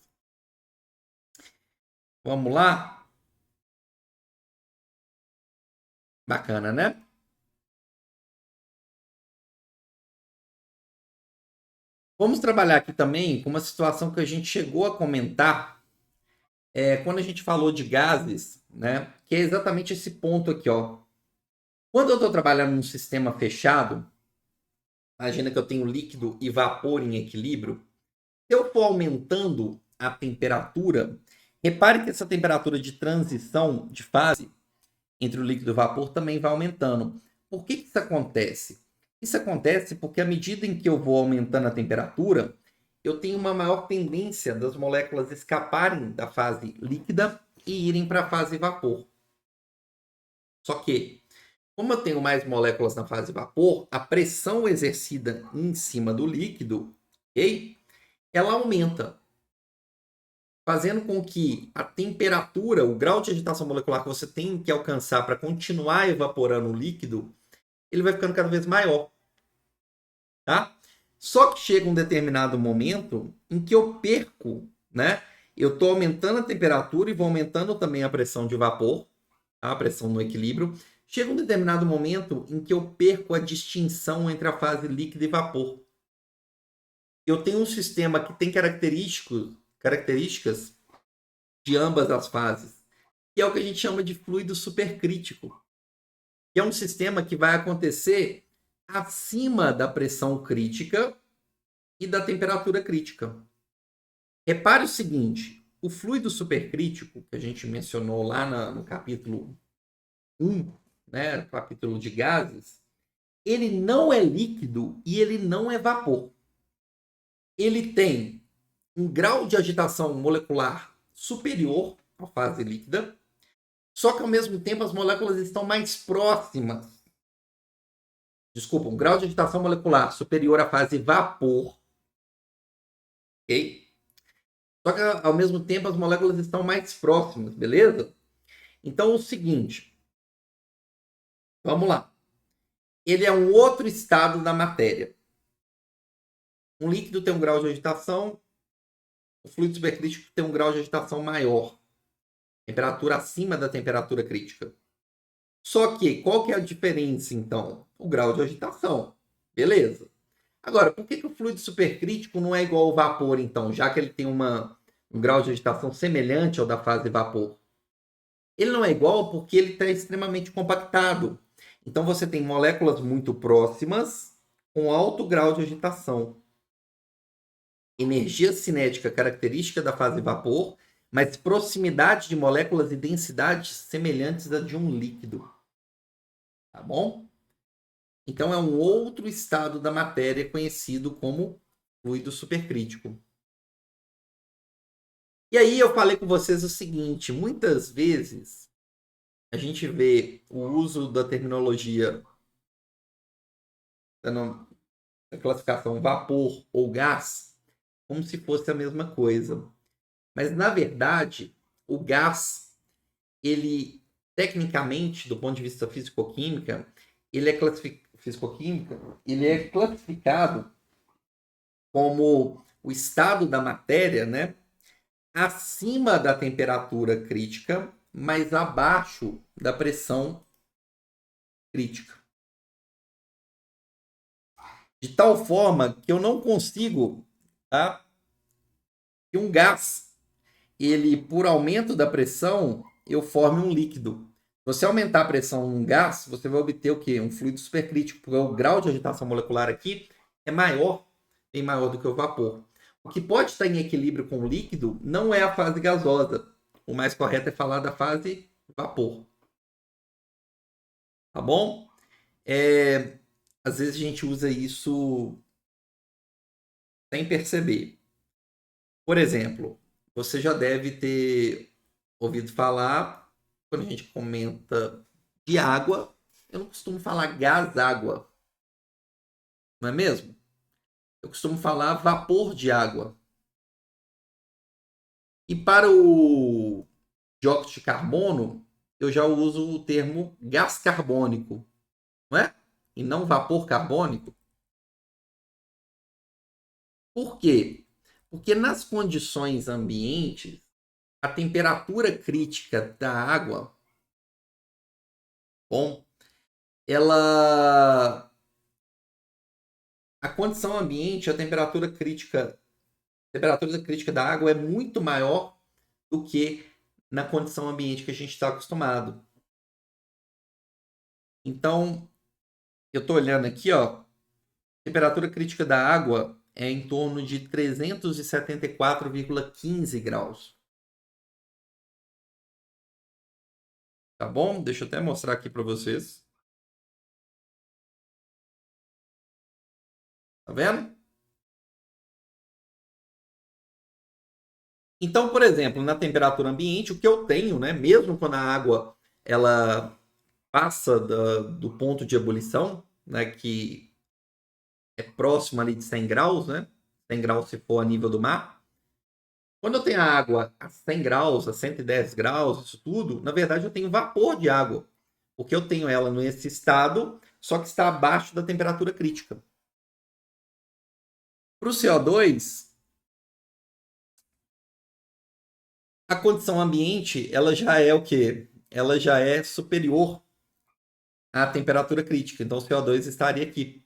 [SPEAKER 1] Vamos lá? Bacana, né? Vamos trabalhar aqui também com uma situação que a gente chegou a comentar quando a gente falou de gases, né? Que é exatamente esse ponto aqui, ó. Quando eu estou trabalhando num sistema fechado, imagina que eu tenho líquido e vapor em equilíbrio. Se eu for aumentando a temperatura, repare que essa temperatura de transição de fase entre o líquido e o vapor também vai aumentando. Por que isso acontece? Isso acontece porque à medida em que eu vou aumentando a temperatura, eu tenho uma maior tendência das moléculas escaparem da fase líquida e irem para a fase vapor. Só que, como eu tenho mais moléculas na fase vapor, a pressão exercida em cima do líquido, okay, ela aumenta, fazendo com que a temperatura, o grau de agitação molecular que você tem que alcançar para continuar evaporando o líquido, ele vai ficando cada vez maior. Tá? Só que chega um determinado momento em que eu perco, né? Eu estou aumentando a temperatura e vou aumentando também a pressão de vapor, tá? A pressão no equilíbrio. Chega um determinado momento em que eu perco a distinção entre a fase líquida e vapor. Eu tenho um sistema que tem características de ambas as fases, que é o que a gente chama de fluido supercrítico, que é um sistema que vai acontecer acima da pressão crítica e da temperatura crítica. Repare o seguinte, o fluido supercrítico, que a gente mencionou lá no capítulo 1, né, capítulo de gases, ele não é líquido e ele não é vapor. Ele tem um grau de agitação molecular superior à fase líquida, só que ao mesmo tempo as moléculas estão mais próximas. Desculpa, um grau de agitação molecular superior à fase vapor. Ok? Só que ao mesmo tempo as moléculas estão mais próximas, beleza? Então é o seguinte. Vamos lá. Ele é um outro estado da matéria. Um líquido tem um grau de agitação, o fluido supercrítico tem um grau de agitação maior. Temperatura acima da temperatura crítica. Só que, qual que é a diferença, então? O grau de agitação. Beleza. Agora, por que o fluido supercrítico não é igual ao vapor, então? Já que ele tem um grau de agitação semelhante ao da fase vapor. Ele não é igual porque ele está extremamente compactado. Então, você tem moléculas muito próximas com alto grau de agitação. Energia cinética característica da fase vapor, mas proximidade de moléculas e densidades semelhantes à de um líquido. Tá bom? Então, é um outro estado da matéria conhecido como fluido supercrítico. E aí eu falei com vocês o seguinte, muitas vezes a gente vê o uso da terminologia da classificação vapor ou gás como se fosse a mesma coisa. Mas, na verdade, o gás, ele, tecnicamente, do ponto de vista físico-química, ele é classificado como o estado da matéria, né, acima da temperatura crítica, mas abaixo da pressão crítica. De tal forma que eu não consigo, tá, que um gás, ele, por aumento da pressão, eu forme um líquido. Se você aumentar a pressão num gás, você vai obter o quê? Um fluido supercrítico, porque o grau de agitação molecular aqui é maior, bem maior do que o vapor. O que pode estar em equilíbrio com o líquido não é a fase gasosa. O mais correto é falar da fase vapor. Tá bom? Às vezes a gente usa isso sem perceber. Por exemplo, você já deve ter ouvido falar, quando a gente comenta de água, eu não costumo falar gás-água. Não é mesmo? Eu costumo falar vapor de água. E para o dióxido de carbono, eu já uso o termo gás carbônico, não é? E não vapor carbônico. Por quê? Porque nas condições ambientes, a temperatura crítica da água, bom, a condição ambiente, a temperatura crítica da água é muito maior do que na condição ambiente que a gente está acostumado. Então, eu estou olhando aqui, ó, a temperatura crítica da água é em torno de 374,15 graus. Tá bom? Deixa eu até mostrar aqui para vocês. Tá vendo? Então, por exemplo, na temperatura ambiente, o que eu tenho, né, mesmo quando a água ela passa do ponto de ebulição, né, que é próximo ali de 100 graus, né? 100 graus se for a nível do mar. Quando eu tenho a água a 100 graus, a 110 graus, isso tudo, na verdade eu tenho vapor de água. Porque eu tenho ela nesse estado, só que está abaixo da temperatura crítica. Para o CO2, a condição ambiente, ela já é o quê? Ela já é superior à temperatura crítica. Então o CO2 estaria aqui.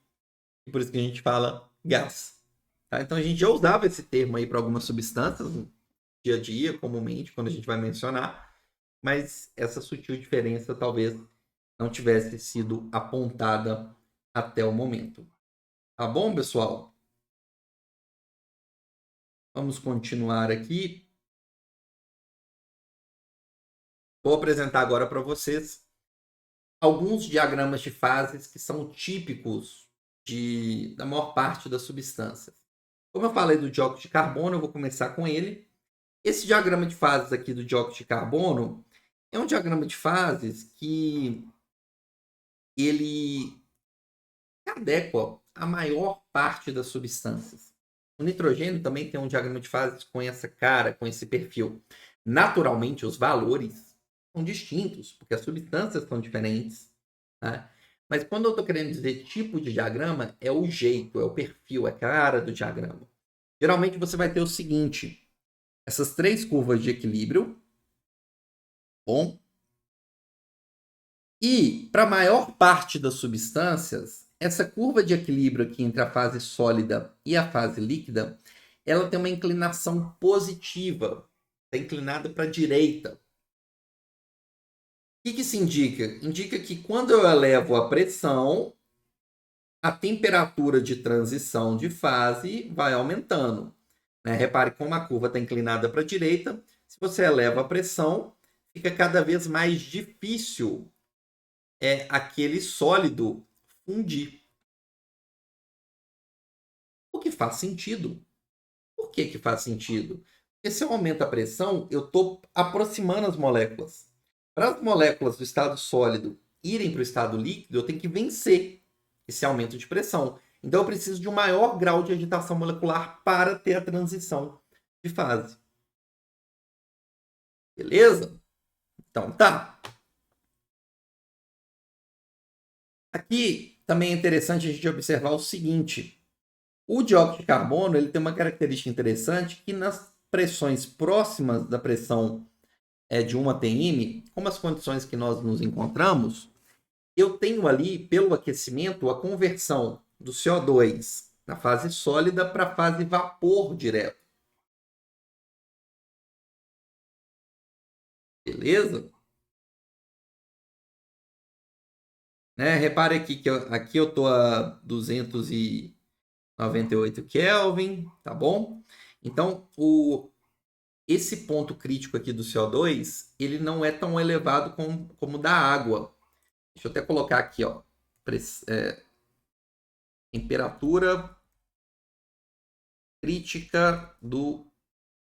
[SPEAKER 1] E por isso que a gente fala gás. Tá? Então a gente já usava esse termo aí para algumas substâncias no dia a dia, comumente, quando a gente vai mencionar. Mas essa sutil diferença talvez não tivesse sido apontada até o momento. Tá bom, pessoal? Vamos continuar aqui. Vou apresentar agora para vocês alguns diagramas de fases que são típicos da maior parte das substâncias. Como eu falei do dióxido de carbono, eu vou começar com ele. Esse diagrama de fases aqui do dióxido de carbono é um diagrama de fases que ele se adequa à maior parte das substâncias. O nitrogênio também tem um diagrama de fases com essa cara, com esse perfil. Naturalmente, os valores são distintos, porque as substâncias são diferentes. Né? Mas quando eu estou querendo dizer tipo de diagrama, é o jeito, é o perfil, é a cara do diagrama. Geralmente você vai ter o seguinte, essas três curvas de equilíbrio, bom? E para a maior parte das substâncias, essa curva de equilíbrio aqui entre a fase sólida e a fase líquida, ela tem uma inclinação positiva, está inclinada para a direita. O que isso indica? Indica que quando eu elevo a pressão, a temperatura de transição de fase vai aumentando. Né? Repare como a curva está inclinada para a direita, Se você eleva a pressão, fica cada vez mais difícil aquele sólido fundir. O que faz sentido. Por que faz sentido? Porque se eu aumento a pressão, eu estou aproximando as moléculas. Para as moléculas do estado sólido irem para o estado líquido, eu tenho que vencer esse aumento de pressão. Então, eu preciso de um maior grau de agitação molecular para ter a transição de fase. Beleza? Então, tá. Aqui também é interessante a gente observar o seguinte. O dióxido de carbono ele tem uma característica interessante que nas pressões próximas da pressão de 1 atm, como as condições que nós nos encontramos, eu tenho ali, pelo aquecimento, a conversão do CO2 na fase sólida para a fase vapor direto. Beleza? Repare aqui que aqui eu estou a 298 Kelvin, tá bom? Então, esse ponto crítico aqui do CO2, ele não é tão elevado como da água. Deixa eu até colocar aqui, ó, temperatura crítica do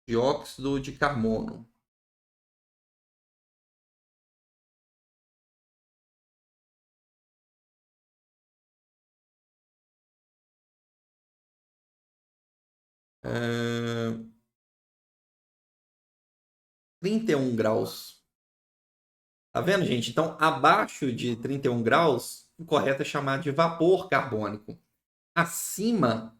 [SPEAKER 1] dióxido de carbono. Uh, 31 graus. Tá vendo, gente? Então, abaixo de 31 graus, o correto é chamar de vapor carbônico. Acima,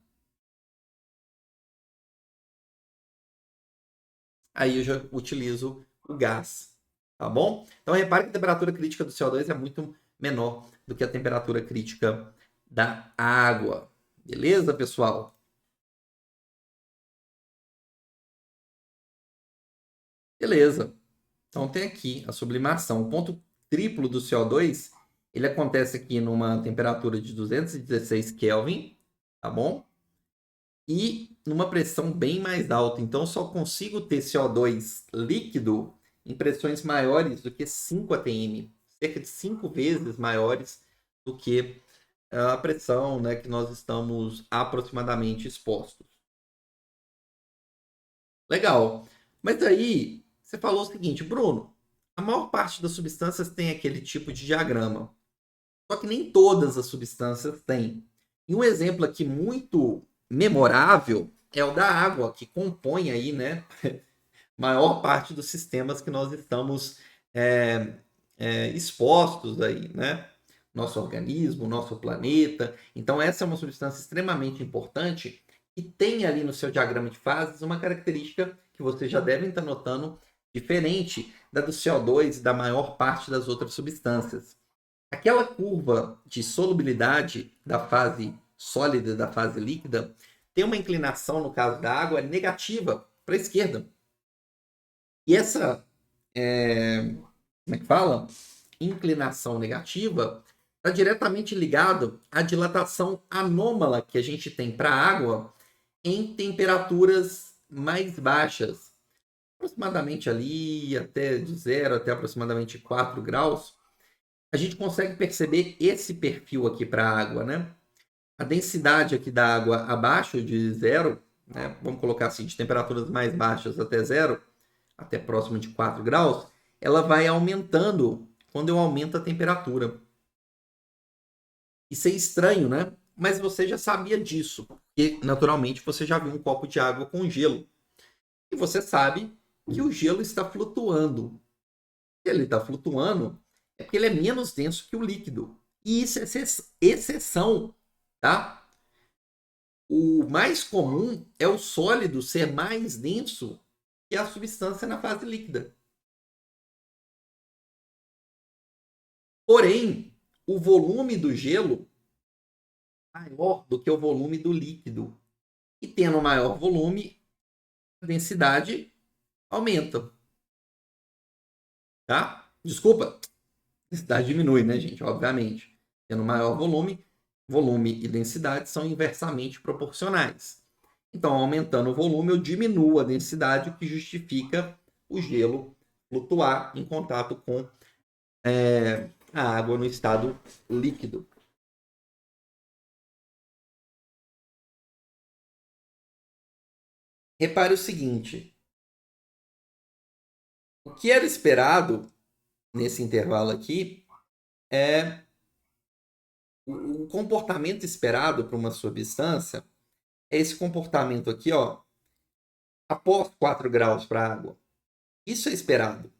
[SPEAKER 1] aí eu já utilizo o gás. Tá bom? Então, repare que a temperatura crítica do CO2 é muito menor do que a temperatura crítica da água. Beleza, pessoal? Beleza. Então, tem aqui a sublimação. O ponto triplo do CO2, ele acontece aqui numa temperatura de 216 Kelvin, tá bom? E numa pressão bem mais alta. Então, eu só consigo ter CO2 líquido em pressões maiores do que 5 atm. Cerca de 5 vezes maiores do que a pressão, né, que nós estamos aproximadamente expostos. Legal. Mas aí, você falou o seguinte, Bruno, a maior parte das substâncias tem aquele tipo de diagrama. Só que nem todas as substâncias têm. E um exemplo aqui muito memorável é o da água, que compõe aí, né, maior parte dos sistemas que nós estamos expostos aí, né? Nosso organismo, nosso planeta. Então, essa é uma substância extremamente importante e tem ali no seu diagrama de fases uma característica que vocês já devem estar notando, diferente da do CO2 e da maior parte das outras substâncias. Aquela curva de solubilidade da fase sólida e da fase líquida tem uma inclinação, no caso da água, negativa para a esquerda. E essa, como é que fala? Inclinação negativa está diretamente ligado à dilatação anômala que a gente tem para a água em temperaturas mais baixas, aproximadamente ali até de 0 até aproximadamente 4 graus, a gente consegue perceber esse perfil aqui para a água, né? A densidade aqui da água abaixo de 0, né? Vamos colocar assim, de temperaturas mais baixas até 0, até próximo de 4 graus, ela vai aumentando quando eu aumento a temperatura. Isso é estranho, né? Mas você já sabia disso, porque naturalmente você já viu um copo de água com gelo. E você sabe que o gelo está flutuando. Se ele está flutuando, é porque ele é menos denso que o líquido. E isso é exceção, tá? O mais comum é o sólido ser mais denso que a substância na fase líquida. Porém, o volume do gelo é maior do que o volume do líquido. E tendo maior volume, a densidade aumenta. Tá? Desculpa, a densidade diminui, né, gente? Obviamente. Tendo maior volume, volume e densidade são inversamente proporcionais. Então, aumentando o volume, eu diminuo a densidade, o que justifica o gelo flutuar em contato com a água no estado líquido. Repare o seguinte: o que era esperado nesse intervalo aqui é o comportamento esperado para uma substância é esse comportamento aqui, ó, após 4 graus para a água. Isso é esperado.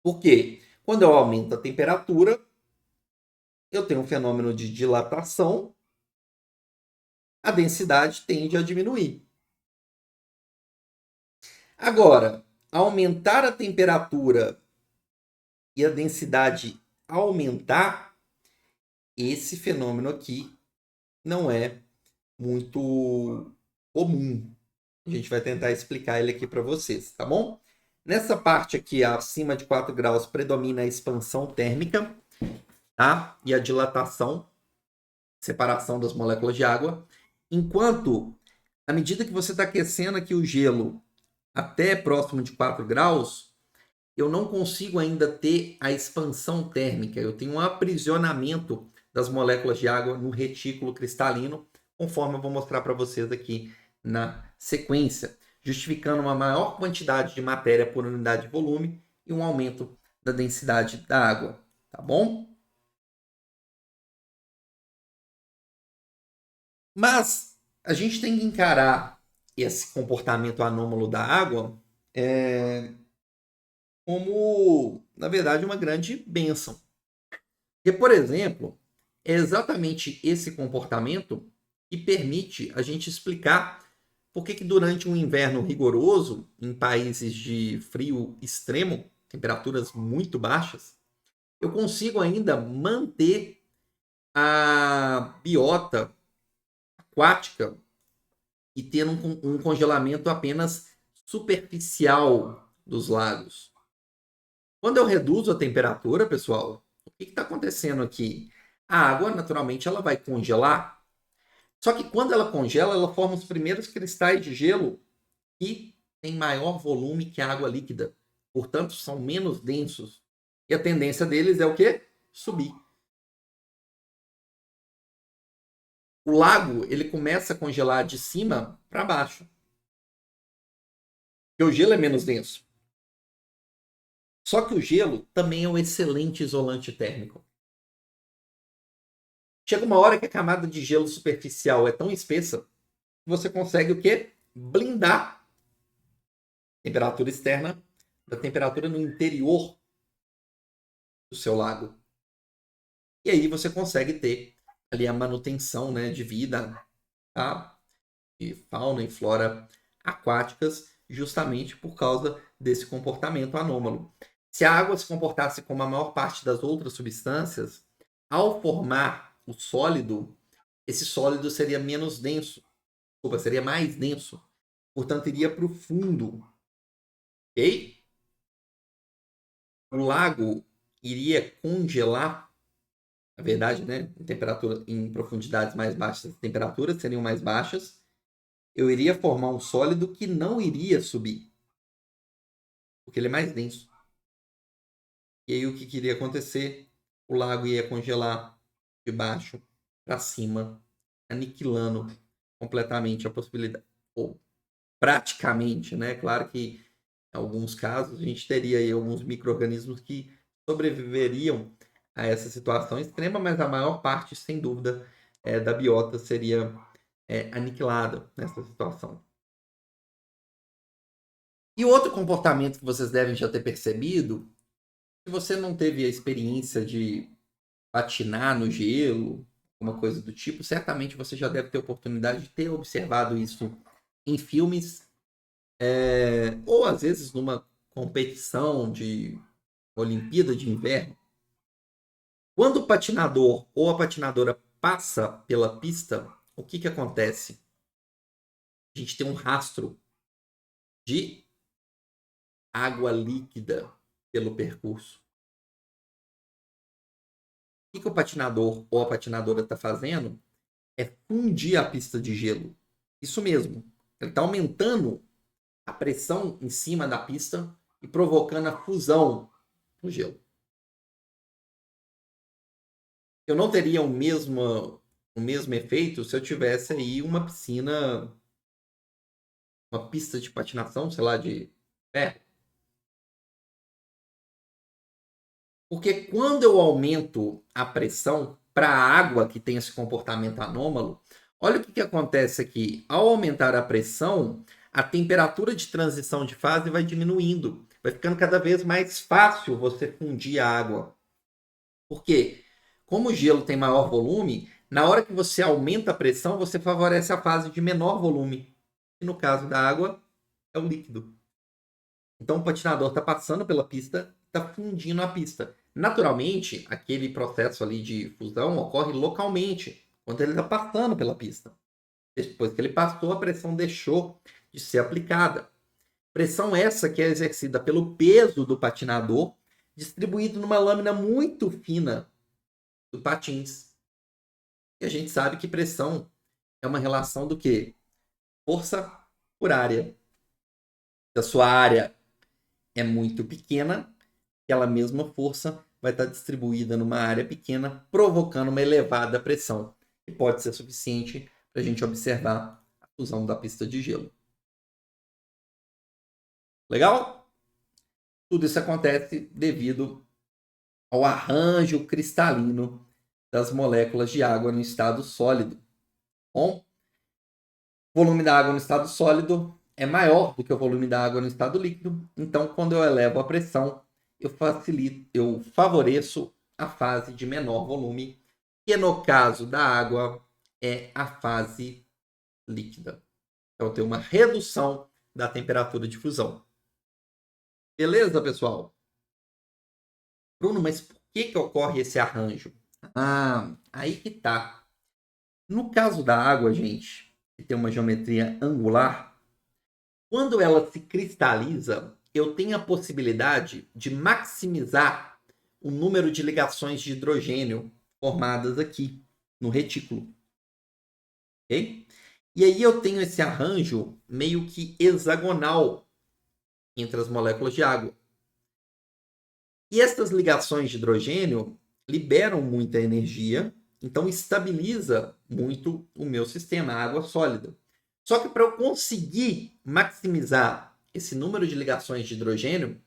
[SPEAKER 1] Por quê? Quando eu aumento a temperatura, eu tenho um fenômeno de dilatação, a densidade tende a diminuir. Agora, aumentar a temperatura e a densidade aumentar, esse fenômeno aqui não é muito comum. A gente vai tentar explicar ele aqui para vocês, tá bom? Nessa parte aqui, acima de 4 graus, predomina a expansão térmica, tá? E a dilatação, separação das moléculas de água. Enquanto, à medida que você está aquecendo aqui o gelo até próximo de 4 graus, eu não consigo ainda ter a expansão térmica. Eu tenho um aprisionamento das moléculas de água no retículo cristalino, conforme eu vou mostrar para vocês aqui na sequência, justificando uma maior quantidade de matéria por unidade de volume e um aumento da densidade da água, tá bom? Mas a gente tem que encarar esse comportamento anômalo da água como, na verdade, uma grande bênção. E, por exemplo, é exatamente esse comportamento que permite a gente explicar por que durante um inverno rigoroso, em países de frio extremo, temperaturas muito baixas, eu consigo ainda manter a biota aquática e ter um congelamento apenas superficial dos lagos. Quando eu reduzo a temperatura, pessoal, o que está acontecendo aqui? A água, naturalmente, ela vai congelar. Só que quando ela congela, ela forma os primeiros cristais de gelo que têm maior volume que a água líquida. Portanto, são menos densos. E a tendência deles é o quê? Subir. O lago, ele começa a congelar de cima para baixo. Porque o gelo é menos denso. Só que o gelo também é um excelente isolante térmico. Chega uma hora que a camada de gelo superficial é tão espessa que você consegue o quê? Blindar a temperatura externa da temperatura no interior do seu lago. E aí você consegue ter ali a manutenção, né, de vida, tá? De fauna e flora aquáticas, justamente por causa desse comportamento anômalo. Se a água se comportasse como a maior parte das outras substâncias, ao formar o sólido, esse sólido seria menos denso, seria mais denso, portanto iria para o fundo, ok? O lago iria congelar, na verdade, né, em profundidades mais baixas, as temperaturas seriam mais baixas, eu iria formar um sólido que não iria subir, porque ele é mais denso. E aí o que iria acontecer? O lago ia congelar de baixo para cima, aniquilando completamente a possibilidade, ou praticamente, né? Claro que em alguns casos a gente teria aí alguns micro-organismos que sobreviveriam a essa situação extrema, mas a maior parte, sem dúvida, da biota seria aniquilada nessa situação. E outro comportamento que vocês devem já ter percebido, se você não teve a experiência de patinar no gelo, uma coisa do tipo, certamente você já deve ter oportunidade de ter observado isso em filmes, ou às vezes numa competição de Olimpíada de Inverno. Quando o patinador ou a patinadora passa pela pista, o que acontece? A gente tem um rastro de água líquida pelo percurso. O que o patinador ou a patinadora está fazendo é fundir a pista de gelo. Isso mesmo. Ele está aumentando a pressão em cima da pista e provocando a fusão do gelo. Eu não teria o mesmo efeito se eu tivesse aí uma piscina, uma pista de patinação, sei lá, de ferro. Porque quando eu aumento a pressão para a água que tem esse comportamento anômalo, olha o que acontece aqui. Ao aumentar a pressão, a temperatura de transição de fase vai diminuindo. Vai ficando cada vez mais fácil você fundir a água. Por quê? Como o gelo tem maior volume, na hora que você aumenta a pressão, você favorece a fase de menor volume. E no caso da água, é o líquido. Então o patinador está passando pela pista, está fundindo a pista. Naturalmente, aquele processo ali de fusão ocorre localmente, quando ele está passando pela pista. Depois que ele passou, a pressão deixou de ser aplicada. Pressão essa que é exercida pelo peso do patinador, distribuído numa lâmina muito fina do patins. E a gente sabe que pressão é uma relação do quê? Força por área. Se a sua área é muito pequena, aquela mesma força vai estar distribuída numa área pequena, provocando uma elevada pressão, que pode ser suficiente para a gente observar a fusão da pista de gelo. Legal? Tudo isso acontece devido ao arranjo cristalino das moléculas de água no estado sólido. Bom, o volume da água no estado sólido é maior do que o volume da água no estado líquido, então quando eu elevo a pressão, eu favoreço a fase de menor volume, que no caso da água é a fase líquida. Então eu tenho uma redução da temperatura de fusão. Beleza, pessoal? Bruno, mas por que ocorre esse arranjo? Aí que tá. No caso da água, gente, que tem uma geometria angular, quando ela se cristaliza, eu tenho a possibilidade de maximizar o número de ligações de hidrogênio formadas aqui no retículo. Ok? E aí eu tenho esse arranjo meio que hexagonal entre as moléculas de água. E essas ligações de hidrogênio liberam muita energia, então estabiliza muito o meu sistema, a água sólida. Só que para eu conseguir maximizar esse número de ligações de hidrogênio,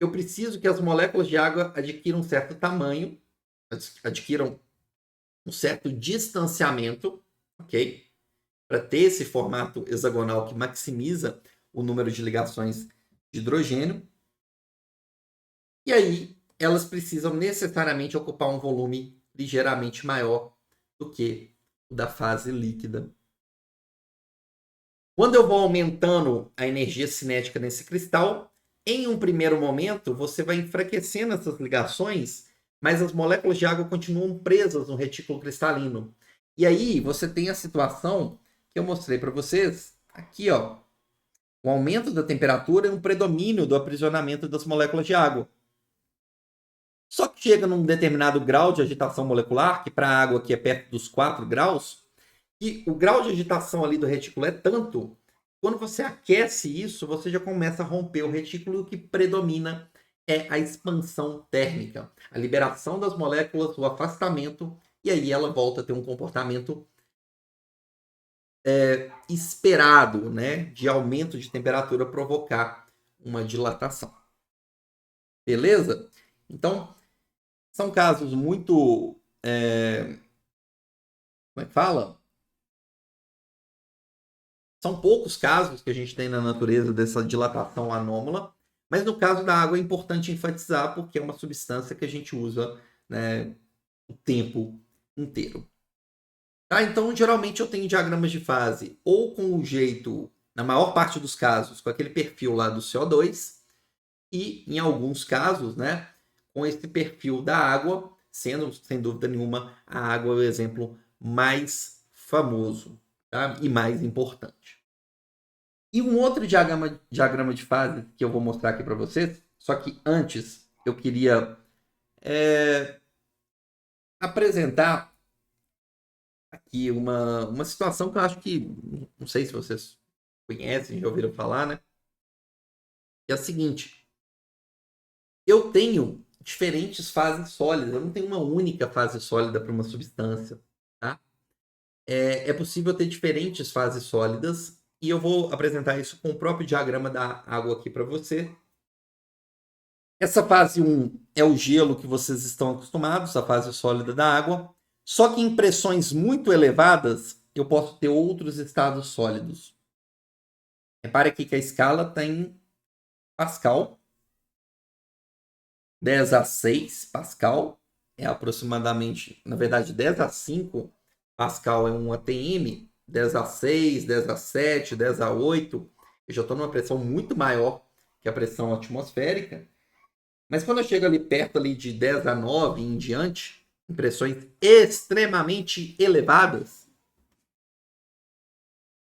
[SPEAKER 1] eu preciso que as moléculas de água adquiram um certo tamanho, adquiram um certo distanciamento, ok? Para ter esse formato hexagonal que maximiza o número de ligações de hidrogênio. E aí, elas precisam necessariamente ocupar um volume ligeiramente maior do que o da fase líquida. Quando eu vou aumentando a energia cinética nesse cristal, em um primeiro momento, você vai enfraquecendo essas ligações, mas as moléculas de água continuam presas no retículo cristalino. E aí, você tem a situação que eu mostrei para vocês aqui, ó. O aumento da temperatura e um predomínio do aprisionamento das moléculas de água. Só que chega num determinado grau de agitação molecular, que para a água aqui é perto dos 4 graus, e o grau de agitação ali do retículo é tanto, quando você aquece isso, você já começa a romper o retículo, e o que predomina é a expansão térmica, a liberação das moléculas, o afastamento, e aí ela volta a ter um comportamento esperado, né, de aumento de temperatura provocar uma dilatação. Beleza? Então, são casos muito... como é que fala? São poucos casos que a gente tem na natureza dessa dilatação anômala, mas no caso da água é importante enfatizar porque é uma substância que a gente usa, né, o tempo inteiro. Tá? Então, geralmente eu tenho diagramas de fase ou com o jeito, na maior parte dos casos, com aquele perfil lá do CO2 e, em alguns casos, né, com esse perfil da água, sendo, sem dúvida nenhuma, a água é o exemplo mais famoso, tá? E mais importante. E um outro diagrama de fase que eu vou mostrar aqui para vocês, só que antes eu queria apresentar aqui uma situação que eu acho que, não sei se vocês conhecem, já ouviram falar, né? é o seguinte, eu tenho diferentes fases sólidas, eu não tenho uma única fase sólida para uma substância, tá? É possível ter diferentes fases sólidas e eu vou apresentar isso com o próprio diagrama da água aqui para você. Essa fase 1 é o gelo que vocês estão acostumados, a fase sólida da água. Só que em pressões muito elevadas, eu posso ter outros estados sólidos. Repare aqui que a escala tem Pascal. 10 a 6 Pascal é aproximadamente, na verdade, 10 a 5 Pascal é um ATM. 10 a 6, 10 a 7, 10 a 8. Eu já estou numa pressão muito maior que a pressão atmosférica. Mas quando eu chego ali perto ali de 10 a 9 e em diante, em pressões extremamente elevadas,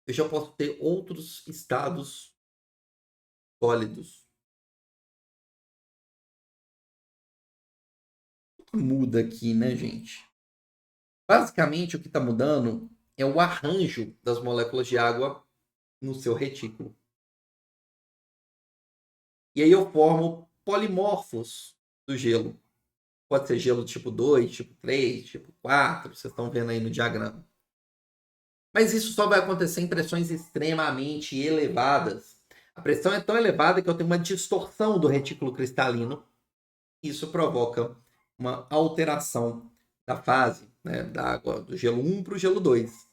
[SPEAKER 1] eu já posso ter outros estados sólidos. O que muda aqui, né, gente? Basicamente, o que está mudando é o arranjo das moléculas de água no seu retículo. E aí eu formo polimorfos do gelo. Pode ser gelo tipo 2, tipo 3, tipo 4, vocês estão vendo aí no diagrama. Mas isso só vai acontecer em pressões extremamente elevadas. A pressão é tão elevada que eu tenho uma distorção do retículo cristalino. Isso provoca uma alteração da fase, né, da água do gelo 1 para o gelo 2.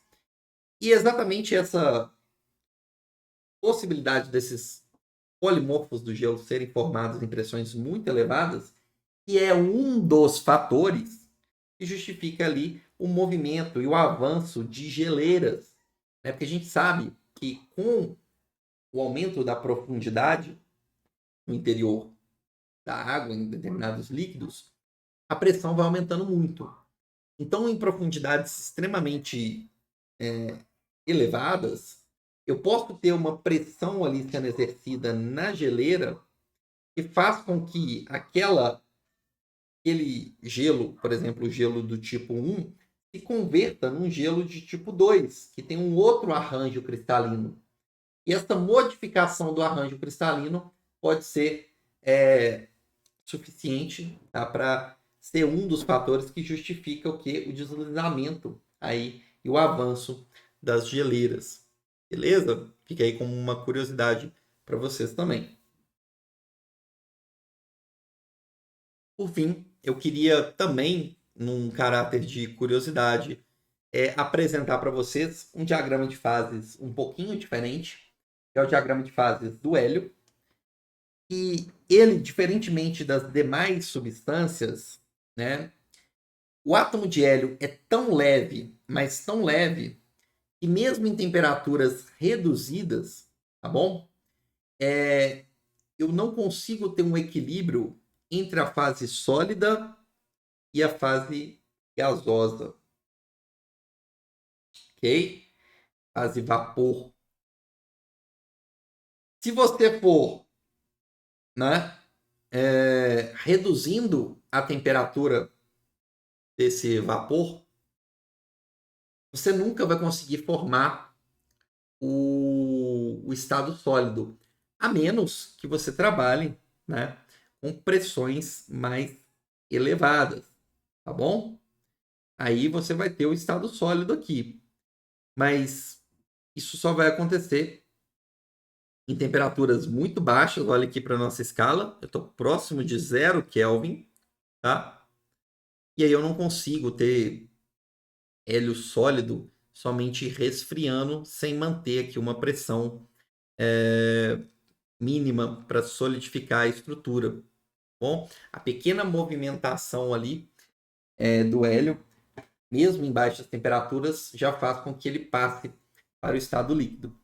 [SPEAKER 1] E exatamente essa possibilidade desses polimorfos do gelo serem formados em pressões muito elevadas, que é um dos fatores que justifica ali o movimento e o avanço de geleiras. Né? Porque a gente sabe que com o aumento da profundidade no interior da água, em determinados líquidos, a pressão vai aumentando muito. Então, em profundidades extremamente elevadas, eu posso ter uma pressão ali sendo exercida na geleira que faz com que aquele gelo, por exemplo, o gelo do tipo 1, se converta num gelo de tipo 2, que tem um outro arranjo cristalino. E essa modificação do arranjo cristalino pode ser suficiente, tá, para ser um dos fatores que justifica o deslizamento aí e o avanço das geleiras. Beleza? Fica aí como uma curiosidade para vocês também. Por fim, eu queria também, num caráter de curiosidade, apresentar para vocês um diagrama de fases um pouquinho diferente, que é o diagrama de fases do hélio. E ele, diferentemente das demais substâncias, né, o átomo de hélio é tão leve, mas tão leve, que mesmo em temperaturas reduzidas, tá bom? Eu não consigo ter um equilíbrio entre a fase sólida e a fase gasosa. Ok? Fase vapor. Se você for, né, reduzindo a temperatura desse vapor, você nunca vai conseguir formar o estado sólido, a menos que você trabalhe, né, com pressões mais elevadas, tá bom? Aí você vai ter o estado sólido aqui. Mas isso só vai acontecer em temperaturas muito baixas. Olha aqui para a nossa escala. Eu estou próximo de 0 Kelvin, tá? E aí eu não consigo ter hélio sólido somente resfriando sem manter aqui uma pressão mínima para solidificar a estrutura. Bom, a pequena movimentação ali do hélio, mesmo em baixas temperaturas, já faz com que ele passe para o estado líquido.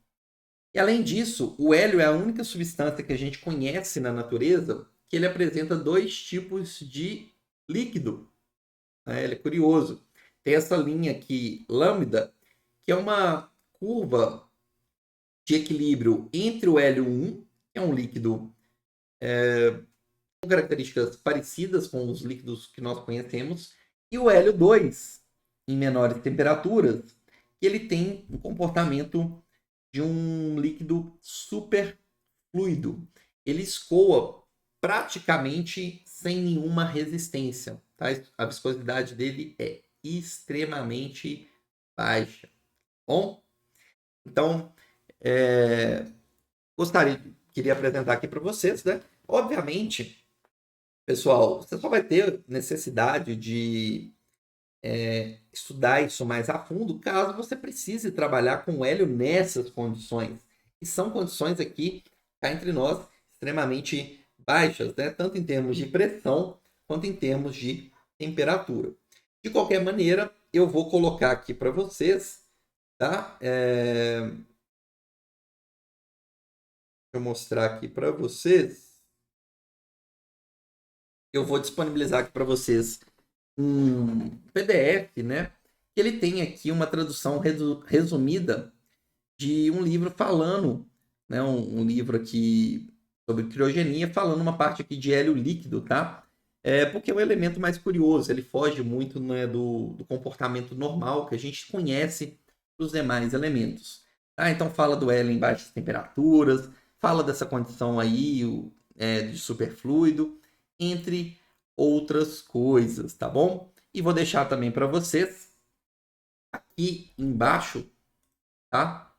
[SPEAKER 1] E além disso, o hélio é a única substância que a gente conhece na natureza que ele apresenta dois tipos de líquido. Ele é curioso. Tem essa linha aqui, lambda, que é uma curva de equilíbrio entre o hélio 1, que é um líquido com características parecidas com os líquidos que nós conhecemos, e o hélio 2, em menores temperaturas, que ele tem um comportamento de um líquido super fluido. ele escoa praticamente sem nenhuma resistência, tá? A viscosidade dele é extremamente baixa. Bom, então, queria apresentar aqui para vocês, né? Obviamente, pessoal, você só vai ter necessidade de estudar isso mais a fundo caso você precise trabalhar com hélio nessas condições. E são condições aqui, cá entre nós, extremamente baixas, né? Tanto em termos de pressão quanto em termos de temperatura. De qualquer maneira, eu vou colocar aqui para vocês, tá? Deixa eu mostrar aqui para vocês. Eu vou disponibilizar aqui para vocês um PDF, né? Ele tem aqui uma tradução resumida de um livro falando, né? Um livro aqui sobre criogenia, falando uma parte aqui de hélio líquido, tá? Porque é um elemento mais curioso, ele foge muito, né, do comportamento normal que a gente conhece dos demais elementos. Tá? Então fala do hélio em baixas temperaturas, fala dessa condição aí de superfluido, entre outras coisas, tá bom? E vou deixar também para vocês aqui embaixo, tá?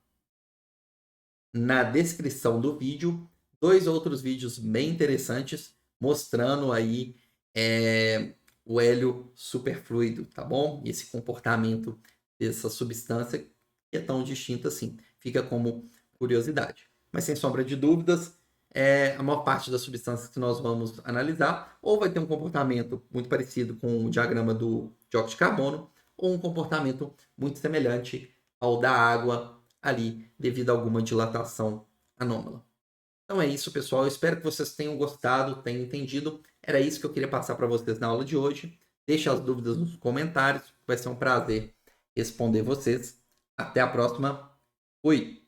[SPEAKER 1] Na descrição do vídeo, 2 outros vídeos bem interessantes mostrando aí o hélio superfluido, tá bom? E esse comportamento dessa substância que é tão distinta assim. Fica como curiosidade. Mas sem sombra de dúvidas, a maior parte das substâncias que nós vamos analisar ou vai ter um comportamento muito parecido com o diagrama do dióxido de carbono ou um comportamento muito semelhante ao da água ali, devido a alguma dilatação anômala. Então é isso, pessoal. Eu espero que vocês tenham gostado, tenham entendido. Era isso que eu queria passar para vocês na aula de hoje. Deixe as dúvidas nos comentários. Vai ser um prazer responder vocês. Até a próxima. Fui!